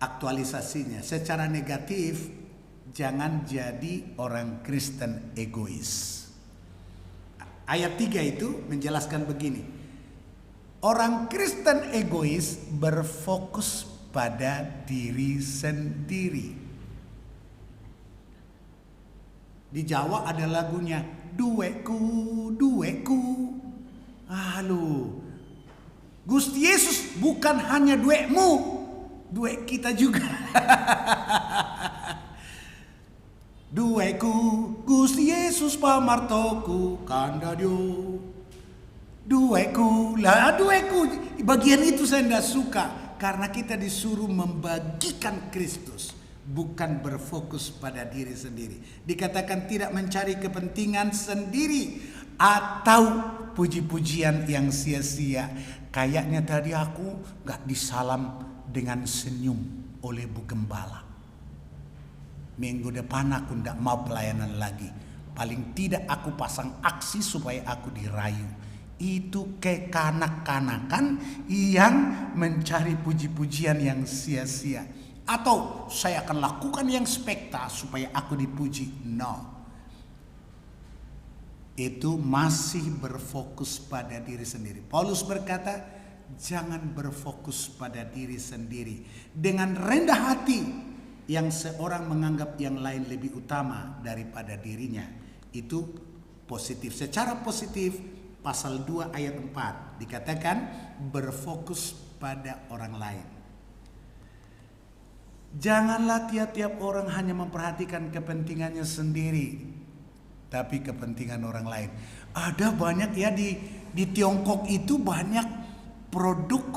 aktualisasinya. Secara negatif, jangan jadi orang Kristen egois. Ayat 3 itu menjelaskan begini. Orang Kristen egois berfokus pada diri sendiri. Di Jawa ada lagunya, duweku, duweku. Halo. Gusti Yesus bukan hanya duekmu, duek kita juga. Dueku, Gusti Yesus pamartoku, kandadio. Dueku, bagian itu saya tidak suka. Karena kita disuruh membagikan Kristus, bukan berfokus pada diri sendiri. Dikatakan tidak mencari kepentingan sendiri atau puji-pujian yang sia-sia. Kayaknya tadi aku gak disalam dengan senyum oleh Bu Gembala. Minggu depan aku tidak mau pelayanan lagi. Paling tidak aku pasang aksi supaya aku dirayu. Itu kekanak-kanakan yang mencari puji-pujian yang sia-sia. Atau saya akan lakukan yang spekta supaya aku dipuji. No. Itu masih berfokus pada diri sendiri. Paulus berkata, jangan berfokus pada diri sendiri. Dengan rendah hati, yang seorang menganggap yang lain lebih utama daripada dirinya. Itu positif. Secara positif, pasal 2 ayat 4 dikatakan berfokus pada orang lain. Janganlah tiap-tiap orang hanya memperhatikan kepentingannya sendiri, tapi kepentingan orang lain. Ada banyak ya di Tiongkok itu banyak produk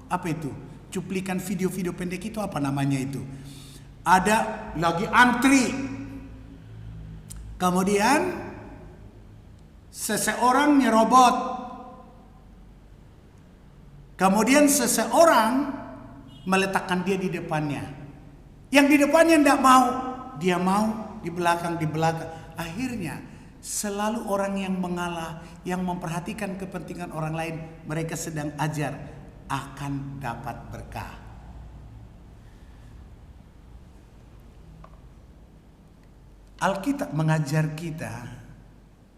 apa itu? Cuplikan video-video pendek itu apa namanya itu? Ada lagi antri. Kemudian seseorang nyerobot. Kemudian seseorang meletakkan dia di depannya. Yang di depannya tidak mau, dia mau di belakang. Akhirnya selalu orang yang mengalah, yang memperhatikan kepentingan orang lain, mereka sedang ajar akan dapat berkah. Alkitab mengajar kita,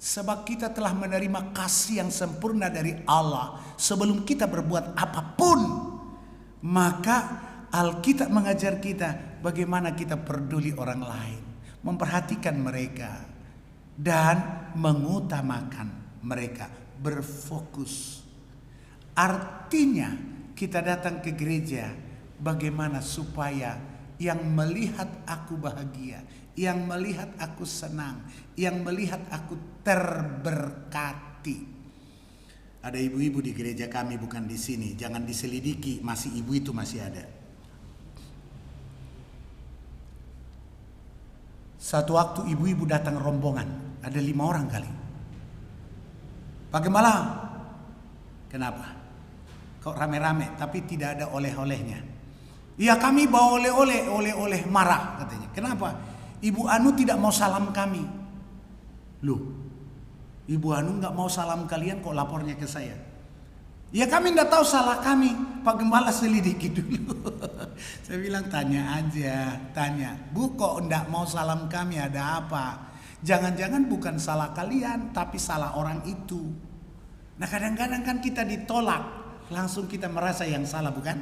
sebab kita telah menerima kasih yang sempurna dari Allah sebelum kita berbuat apapun. Maka Alkitab mengajar kita bagaimana kita peduli orang lain, memperhatikan mereka, dan mengutamakan mereka, berfokus. Artinya kita datang ke gereja bagaimana supaya yang melihat aku bahagia, yang melihat aku senang, yang melihat aku terberkati. Ada ibu-ibu di gereja kami, bukan di sini. Jangan diselidiki, masih ibu itu masih ada. Satu waktu ibu-ibu datang rombongan, ada 5 orang kali. Pagi malam. Kenapa? Kok rame-rame tapi tidak ada oleh-olehnya? Ya kami bawa oleh-oleh marah katanya. Kenapa? Ibu Anu tidak mau salam kami. Loh, Ibu Anu nggak mau salam kalian kok lapornya ke saya? Ya kami nggak tahu salah kami. Pak Gembala selidiki dulu. Saya bilang tanya aja, tanya. Bu kok nggak mau salam kami, ada apa? Jangan-jangan bukan salah kalian tapi salah orang itu. Nah kadang-kadang kan kita ditolak. Langsung kita merasa yang salah, bukan?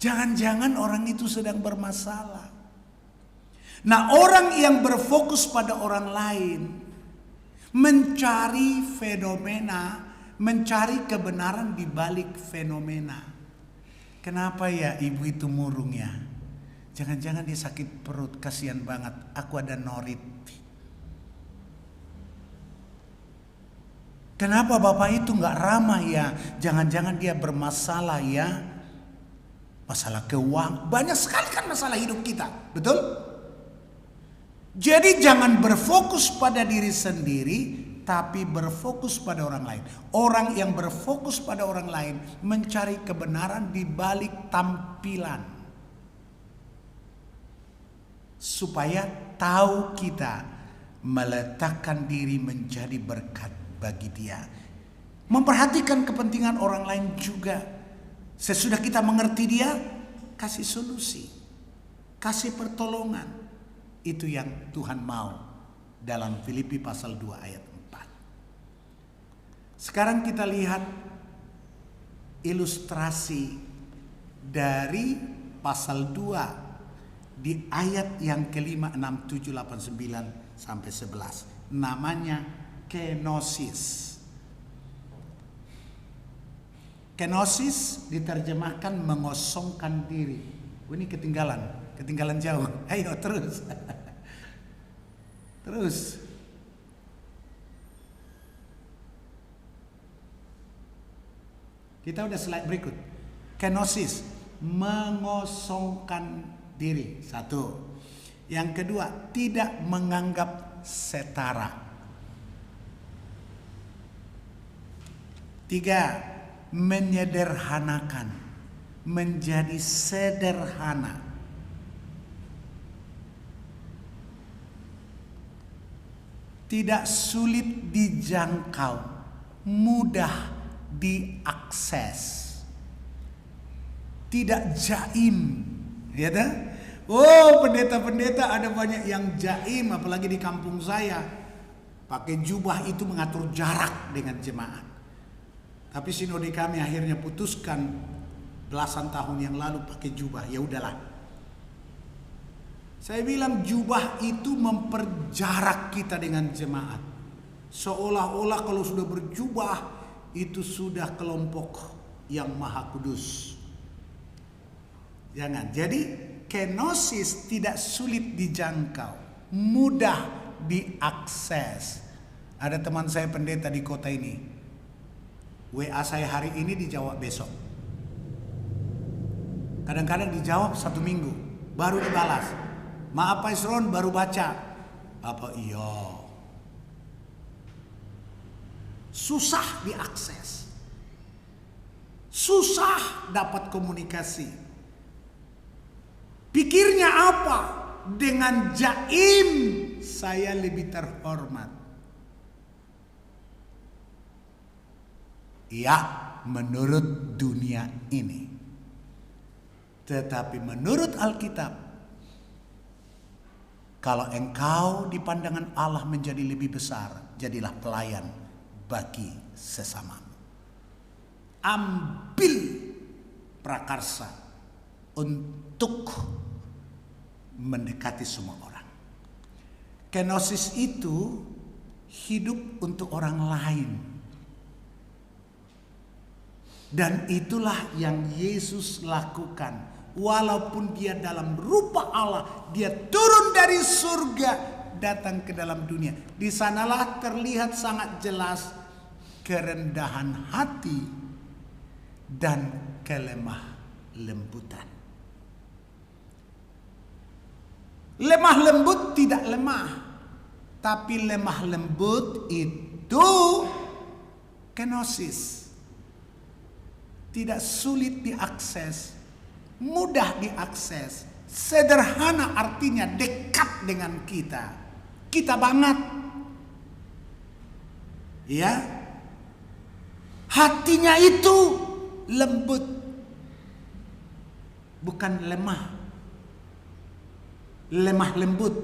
Jangan-jangan orang itu sedang bermasalah. Nah orang yang berfokus pada orang lain, mencari fenomena, mencari kebenaran di balik fenomena. Kenapa ya ibu itu murung ya? Jangan-jangan dia sakit perut, kasihan banget. Aku ada norit. Kenapa bapak itu nggak ramah ya? Jangan-jangan dia bermasalah ya? Masalah keuangan. Banyak sekali kan masalah hidup kita. Betul? Jadi jangan berfokus pada diri sendiri, tapi berfokus pada orang lain. Orang yang berfokus pada orang lain mencari kebenaran di balik tampilan. Supaya tahu kita meletakkan diri menjadi berkat bagi dia. Memperhatikan kepentingan orang lain juga. Sesudah kita mengerti dia, kasih solusi, kasih pertolongan. Itu yang Tuhan mau dalam Filipi pasal 2 ayat 4. Sekarang kita lihat ilustrasi dari pasal 2 di ayat yang ke-5, 6, 7, 8, 9 sampai 11. Namanya kenosis. Kenosis diterjemahkan mengosongkan diri. Ini ketinggalan jauh. Ayo terus. Terus. Kita udah slide berikut. Kenosis, mengosongkan diri. 1. Yang kedua, tidak menganggap setara. 3. Menyederhanakan, menjadi sederhana. 4. Tidak sulit dijangkau, mudah diakses. Tidak jaim, ya dah? Oh, pendeta-pendeta ada banyak yang jaim, apalagi di kampung saya. Pakai jubah itu mengatur jarak dengan jemaat. Tapi sinode kami akhirnya putuskan belasan tahun yang lalu pakai jubah. Ya udahlah. Saya bilang jubah itu memperjarak kita dengan jemaat. Seolah-olah kalau sudah berjubah itu sudah kelompok yang maha kudus. Jangan. Jadi kenosis tidak sulit dijangkau, mudah diakses. Ada teman saya pendeta di kota ini. WA saya hari ini dijawab besok. Kadang-kadang dijawab 1 minggu baru dibalas. Maaf Pak Isron, baru baca. Apa iya? Susah diakses. Susah dapat komunikasi. Pikirnya apa? Dengan jaim saya lebih terhormat. Ya, menurut dunia ini. Tetapi menurut Alkitab, Kalau engkau di pandangan Allah menjadi lebih besar, jadilah pelayan bagi sesamamu. Ambil prakarsa untuk mendekati semua orang. Kenosis itu hidup untuk orang lain. Dan itulah yang Yesus lakukan. Walaupun dia dalam rupa Allah, dia turun dari surga datang ke dalam dunia. Di sanalah terlihat sangat jelas kerendahan hati dan kelemah lembutan. Lemah lembut tidak lemah, tapi lemah lembut itu kenosis. Tidak sulit diakses, mudah diakses, sederhana artinya dekat dengan kita. Kita banget. Ya. Hatinya itu lembut. Bukan lemah. Lemah lembut.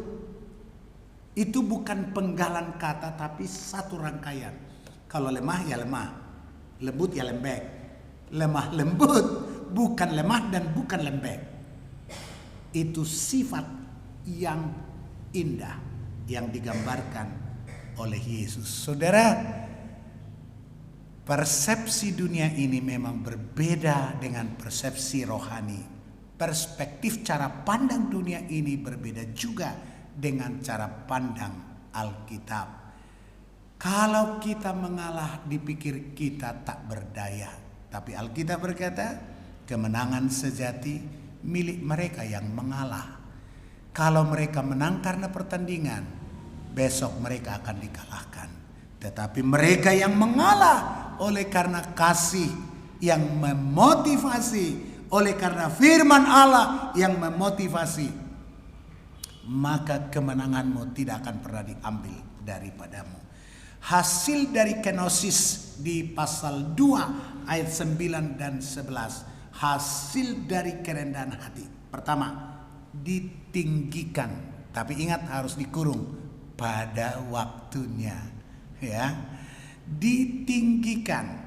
Itu bukan penggalan kata tapi satu rangkaian. Kalau lemah ya lemah. Lembut ya lembek. Lemah lembut bukan lemah dan bukan lembek. Itu sifat yang indah yang digambarkan oleh Yesus. Saudara, persepsi dunia ini memang berbeda dengan persepsi rohani. Perspektif cara pandang dunia ini berbeda juga dengan cara pandang Alkitab. Kalau kita mengalah, dipikir kita tak berdaya. Tapi Alkitab berkata, kemenangan sejati milik mereka yang mengalah. Kalau mereka menang karena pertandingan, besok mereka akan dikalahkan. Tetapi mereka yang mengalah oleh karena kasih yang memotivasi, oleh karena firman Allah yang memotivasi, maka kemenanganmu tidak akan pernah diambil daripadamu. Hasil dari kenosis di pasal 2 ayat 9 dan 11. Hasil dari kerendahan hati. Pertama, ditinggikan. Tapi ingat harus dikurung pada waktunya. Ya, ditinggikan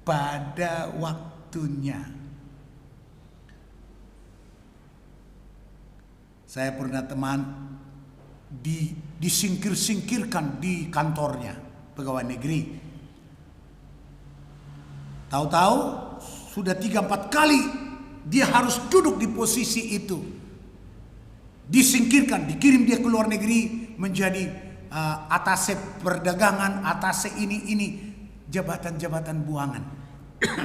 pada waktunya. Saya pernah teman disingkir-singkirkan di kantornya. Pegawai negeri. Tahu-tahu sudah 3-4 kali dia harus duduk di posisi itu. Disingkirkan, dikirim dia ke luar negeri menjadi atase perdagangan, atase ini jabatan-jabatan buangan.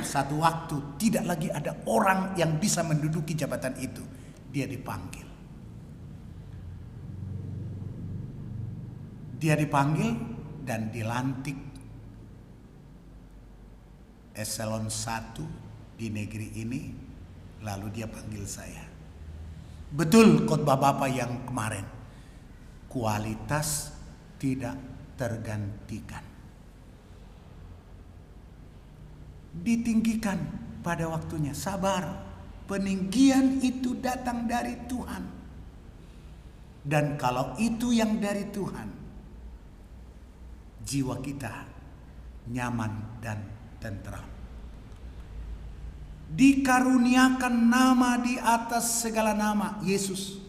Satu waktu tidak lagi ada orang yang bisa menduduki jabatan itu. Dia dipanggil. Dia dipanggil dan dilantik eselon 1 di negeri ini. Lalu dia panggil saya. Betul khotbah Bapak yang kemarin. Kualitas tidak tergantikan. Ditinggikan pada waktunya. Sabar. Peninggian itu datang dari Tuhan. Dan kalau itu yang dari Tuhan, jiwa kita nyaman dan tentram. Dikaruniakan nama di atas segala nama, Yesus.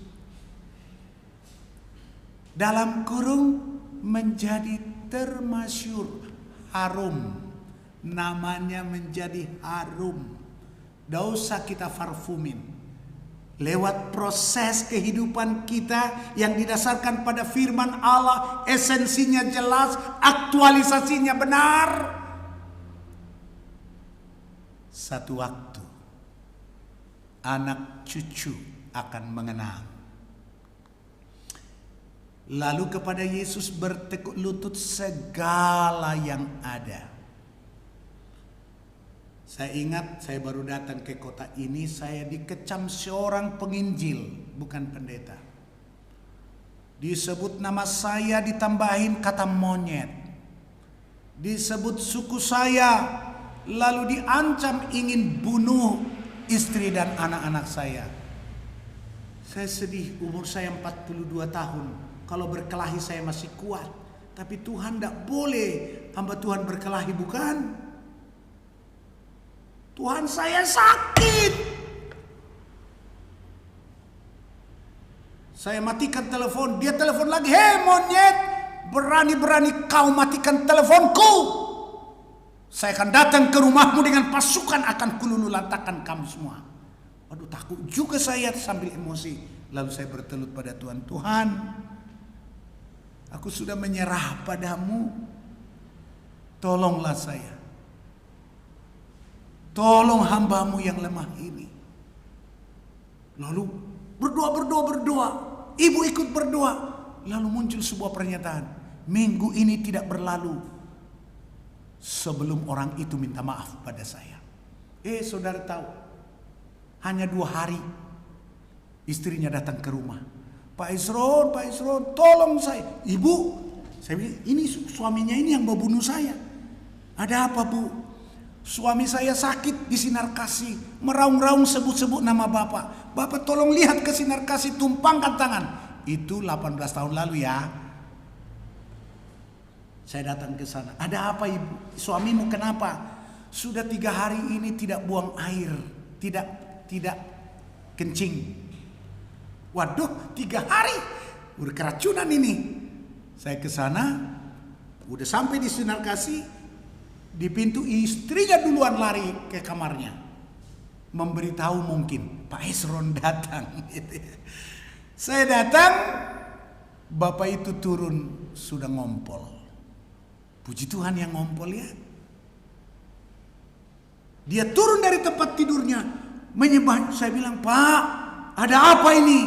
Dalam kurung menjadi termasyur, harum. Namanya menjadi harum. Tidak usah kita parfumin. Lewat proses kehidupan kita yang didasarkan pada firman Allah, esensinya jelas, aktualisasinya benar. Satu waktu anak cucu akan mengenang. Lalu kepada Yesus bertekuk lutut segala yang ada. Saya ingat saya baru datang ke kota ini, saya dikecam seorang penginjil, bukan pendeta. Disebut nama saya, ditambahin kata monyet. Disebut suku saya, lalu diancam ingin bunuh istri dan anak-anak saya. Saya sedih, umur saya 42 tahun. Kalau berkelahi saya masih kuat. Tapi Tuhan tidak boleh hamba Tuhan berkelahi, bukan? Tuhan saya sakit. Saya matikan telepon, dia telepon lagi. Hei monyet, berani-berani kau matikan teleponku. Saya akan datang ke rumahmu dengan pasukan, akan kulululantakan kamu semua. Aduh, takut juga saya sambil emosi. Lalu saya bertelut pada Tuhan. Tuhan, aku sudah menyerah padamu. Tolonglah saya. Tolong hambamu yang lemah ini. Lalu berdoa. Ibu ikut berdoa. Lalu muncul sebuah pernyataan. Minggu ini tidak berlalu sebelum orang itu minta maaf pada saya. Saudara tahu, hanya 2 hari istrinya datang ke rumah. Pak Isron, tolong saya. Ibu, saya bilang, ini suaminya ini yang membunuh saya. Ada apa, Bu? Suami saya sakit di Sinar Kasih, meraung-raung sebut-sebut nama Bapak. Bapak tolong lihat ke Sinar Kasih, tumpangkan tangan. Itu 18 tahun lalu ya. Saya datang ke sana. Ada apa, Ibu? Suamimu kenapa? Sudah 3 hari ini tidak buang air, tidak kencing. Waduh, 3 hari udah keracunan ini. Saya ke sana, udah sampai di Sinar Kasih. Di pintu istrinya duluan lari ke kamarnya, memberitahu mungkin Pak Esron datang. Saya datang, bapak itu turun sudah ngompol. Puji Tuhan yang ngompol ya. Dia turun dari tempat tidurnya, menyembah. Saya bilang, Pak, ada apa ini?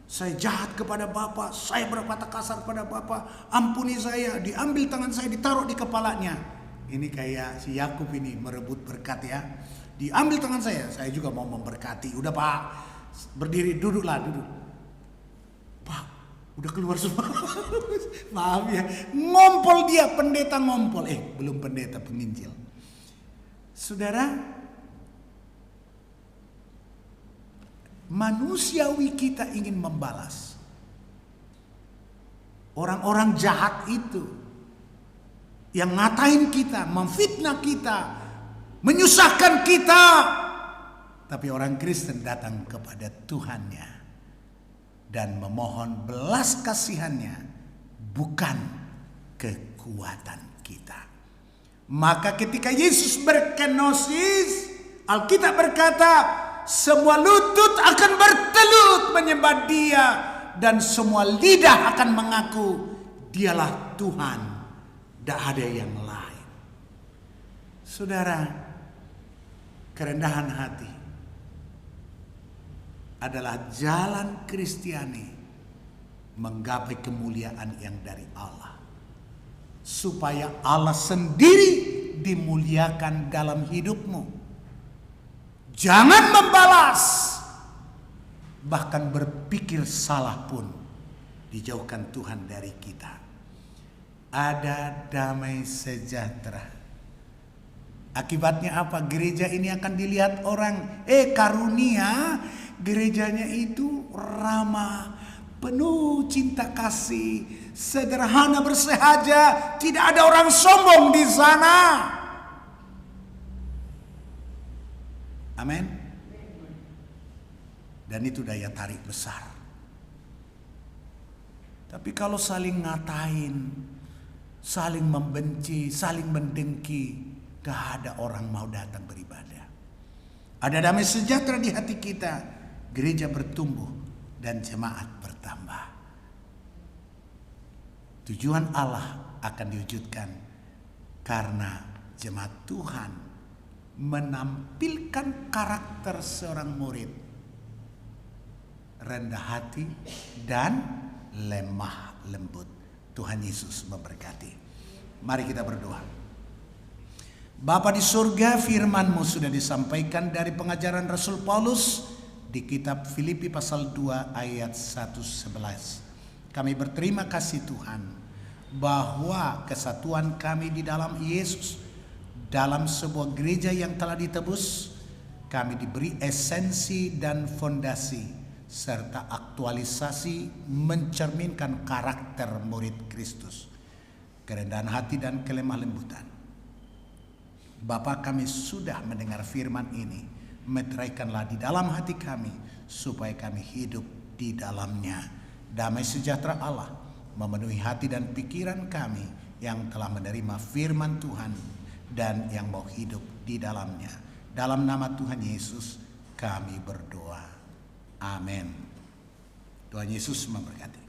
Saya jahat kepada Bapak, saya berkata kasar pada Bapak, ampuni saya. Diambil tangan saya, ditaruh di kepalanya. Ini kayak si Yakub ini merebut berkat ya. Diambil tangan saya juga mau memberkati. Udah Pak, berdiri, duduklah, duduk. Pak, udah keluar semua. Maaf ya, ngompol dia, pendeta ngompol. Belum pendeta, penginjil. Saudara, manusiawi kita ingin membalas orang-orang jahat itu yang ngatain kita, memfitnah kita, menyusahkan kita. Tapi orang Kristen datang kepada Tuhannya dan memohon belas kasihannya, bukan kekuatan kita. Maka ketika Yesus berkenosis, Alkitab berkata, semua lutut akan bertelut menyembah Dia, dan semua lidah akan mengaku Dialah Tuhan. Tidak ada yang lain. Saudara, kerendahan hati adalah jalan Kristiani menggapai kemuliaan yang dari Allah. Supaya Allah sendiri dimuliakan dalam hidupmu. Jangan membalas. Bahkan berpikir salah pun dijauhkan Tuhan dari kita. Ada damai sejahtera. Akibatnya apa? Gereja ini akan dilihat orang, karunia gerejanya itu ramah, penuh cinta kasih, sederhana, bersahaja, tidak ada orang sombong di sana. Amin. Dan itu daya tarik besar. Tapi kalau saling ngatain, saling membenci, saling mendengki, gak ada orang mau datang beribadah. Ada damai sejahtera di hati kita, gereja bertumbuh dan jemaat bertambah. Tujuan Allah akan diwujudkan karena jemaat Tuhan menampilkan karakter seorang murid, rendah hati dan lemah lembut. Tuhan Yesus memberkati. Mari kita berdoa. Bapa di surga, firman-Mu sudah disampaikan dari pengajaran Rasul Paulus di kitab Filipi pasal 2 ayat 1-11. Kami berterima kasih Tuhan bahwa kesatuan kami di dalam Yesus, dalam sebuah gereja yang telah ditebus, kami diberi esensi dan fondasi serta aktualisasi mencerminkan karakter murid Kristus, kerendahan hati dan kelemah lembutan. Bapa, kami sudah mendengar firman ini, meteraikanlah di dalam hati kami supaya kami hidup di dalamnya. Damai sejahtera Allah memenuhi hati dan pikiran kami yang telah menerima firman Tuhan dan yang mau hidup di dalamnya. Dalam nama Tuhan Yesus kami berdoa. Amin. Tuhan Yesus memberkati.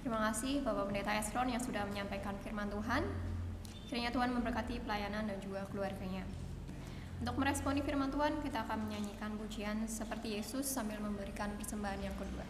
Terima kasih Bapak Pendeta Esron yang sudah menyampaikan firman Tuhan. Kiranya Tuhan memberkati pelayanan dan juga keluarganya. Untuk meresponi firman Tuhan, kita akan menyanyikan pujian seperti Yesus sambil memberikan persembahan yang kedua.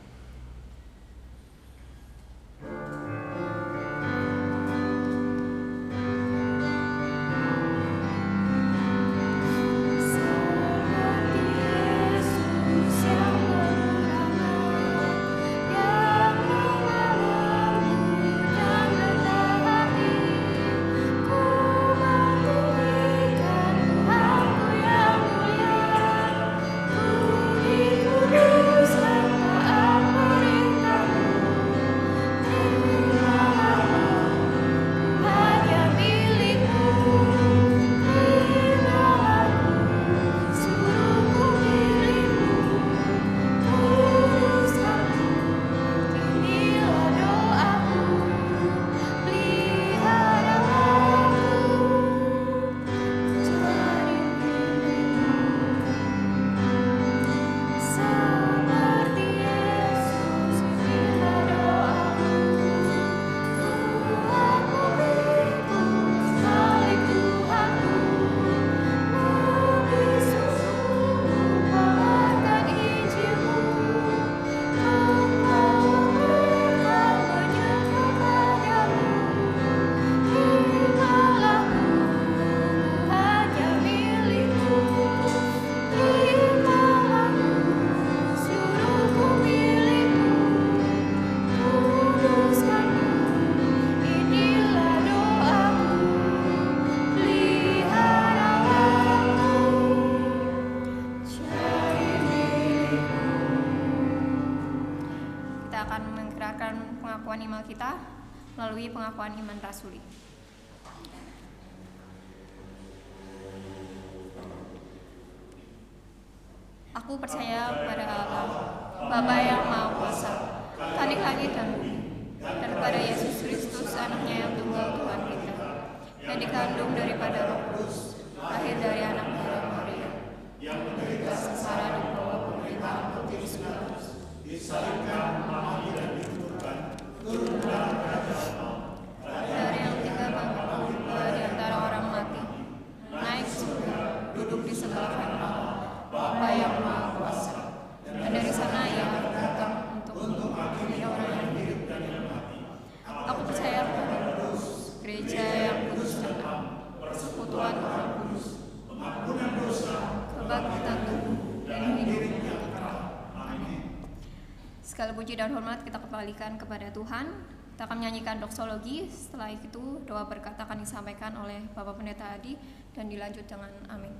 Pengakuan iman kita melalui pengakuan iman rasuli. Aku percaya pada Allah, Bapa yang Maha Kuasa, Khalik langit dan bumi, dan kepada Yesus Kristus, Anaknya yang tunggal Tuhan kita, yang dikandung daripada Roh Kudus, lahir dari anak darah Maria, yang menderita sengsara di bawah pemerintahan Pontius Pilatus, disalibkan, mati dan dikuburkan, turun dalam kerajaan maut, dari yang tiga bangkit di antara orang mati, naik ke surga, duduk di sebelah kanan Bapa yang Maha Kuasa, dan dari sana Ia akan datang untuk menghakimi orang yang hidup dan yang mati. Aku percaya pada gereja yang kudus dan am, persekutuan orang kudus, pengampunan dosa, kebangkitan tubuh, dan hidup yang kekal. Amin. Segala puji dan hormat kita kembalikan kepada Tuhan. Kita akan menyanyikan doksologi. Setelah itu doa berkat akan disampaikan oleh Bapak Pendeta Adi dan dilanjut dengan amin.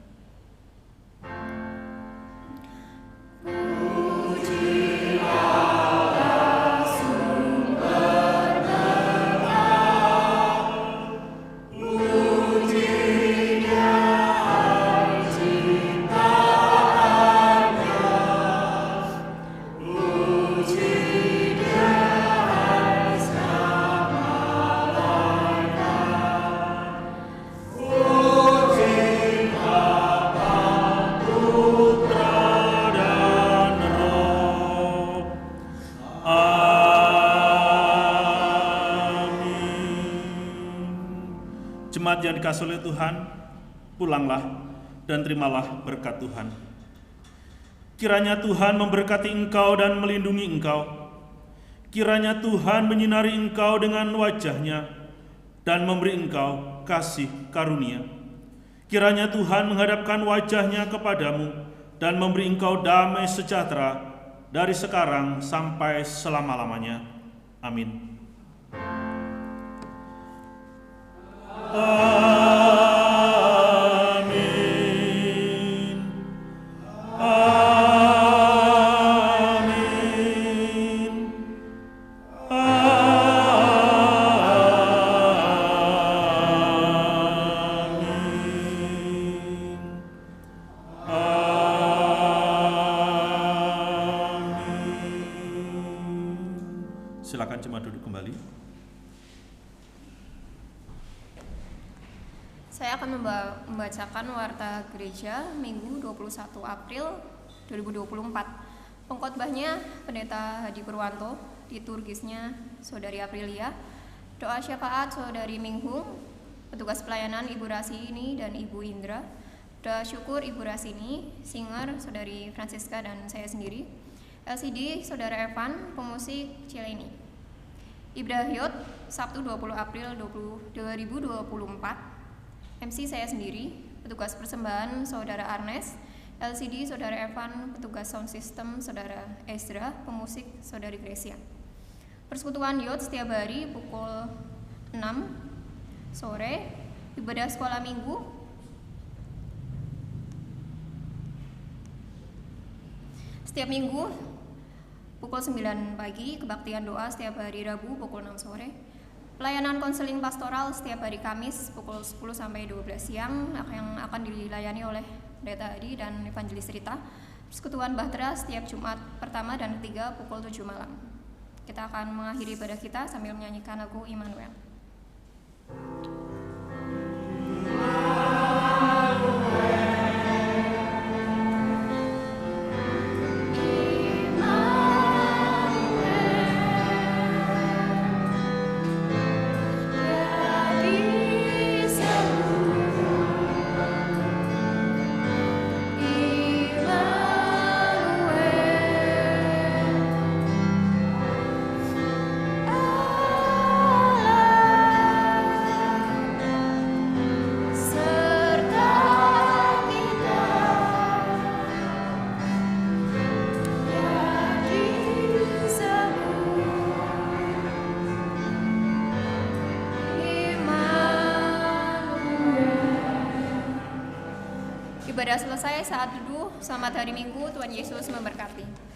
Jemaat yang dikasihi oleh Tuhan, pulanglah dan terimalah berkat Tuhan. Kiranya Tuhan memberkati engkau dan melindungi engkau. Kiranya Tuhan menyinari engkau dengan wajah-Nya dan memberi engkau kasih karunia. Kiranya Tuhan menghadapkan wajah-Nya kepadamu dan memberi engkau damai sejahtera dari sekarang sampai selama-lamanya. Amin. Amin. Amin. Silakan jemaat duduk kembali. Saya akan membacakan warta gereja Minggu 21 April 2024. Pengkhotbahnya Pendeta Hadi Purwanto, liturgisnya Saudari Aprilia, doa syafaat Saudari Minghung, petugas pelayanan Ibu Rasini dan Ibu Indra, doa syukur Ibu Rasini, singer Saudari Francisca dan saya sendiri, LCD Saudara Evan, pemusik Cileni. Ibrahiyot, Sabtu 20 April 2024. MC saya sendiri, petugas persembahan Saudara Arnes, LCD Saudara Evan, petugas sound system Saudara Ezra, pemusik Saudari Grecia. Persekutuan Yot setiap hari pukul 6 sore, ibadah sekolah minggu. Setiap minggu pukul 9 pagi, kebaktian doa setiap hari Rabu pukul 6 sore. Pelayanan konseling pastoral setiap hari Kamis pukul 10 sampai 12 siang yang akan dilayani oleh Pendeta Hadi dan Evangelis Rita. Persekutuan Bahtera setiap Jumat pertama dan ketiga pukul 7 malam. Kita akan mengakhiri ibadah kita sambil menyanyikan lagu Immanuel. Ibadah selesai, saat teduh. Selamat hari Minggu, Tuhan Yesus memberkati.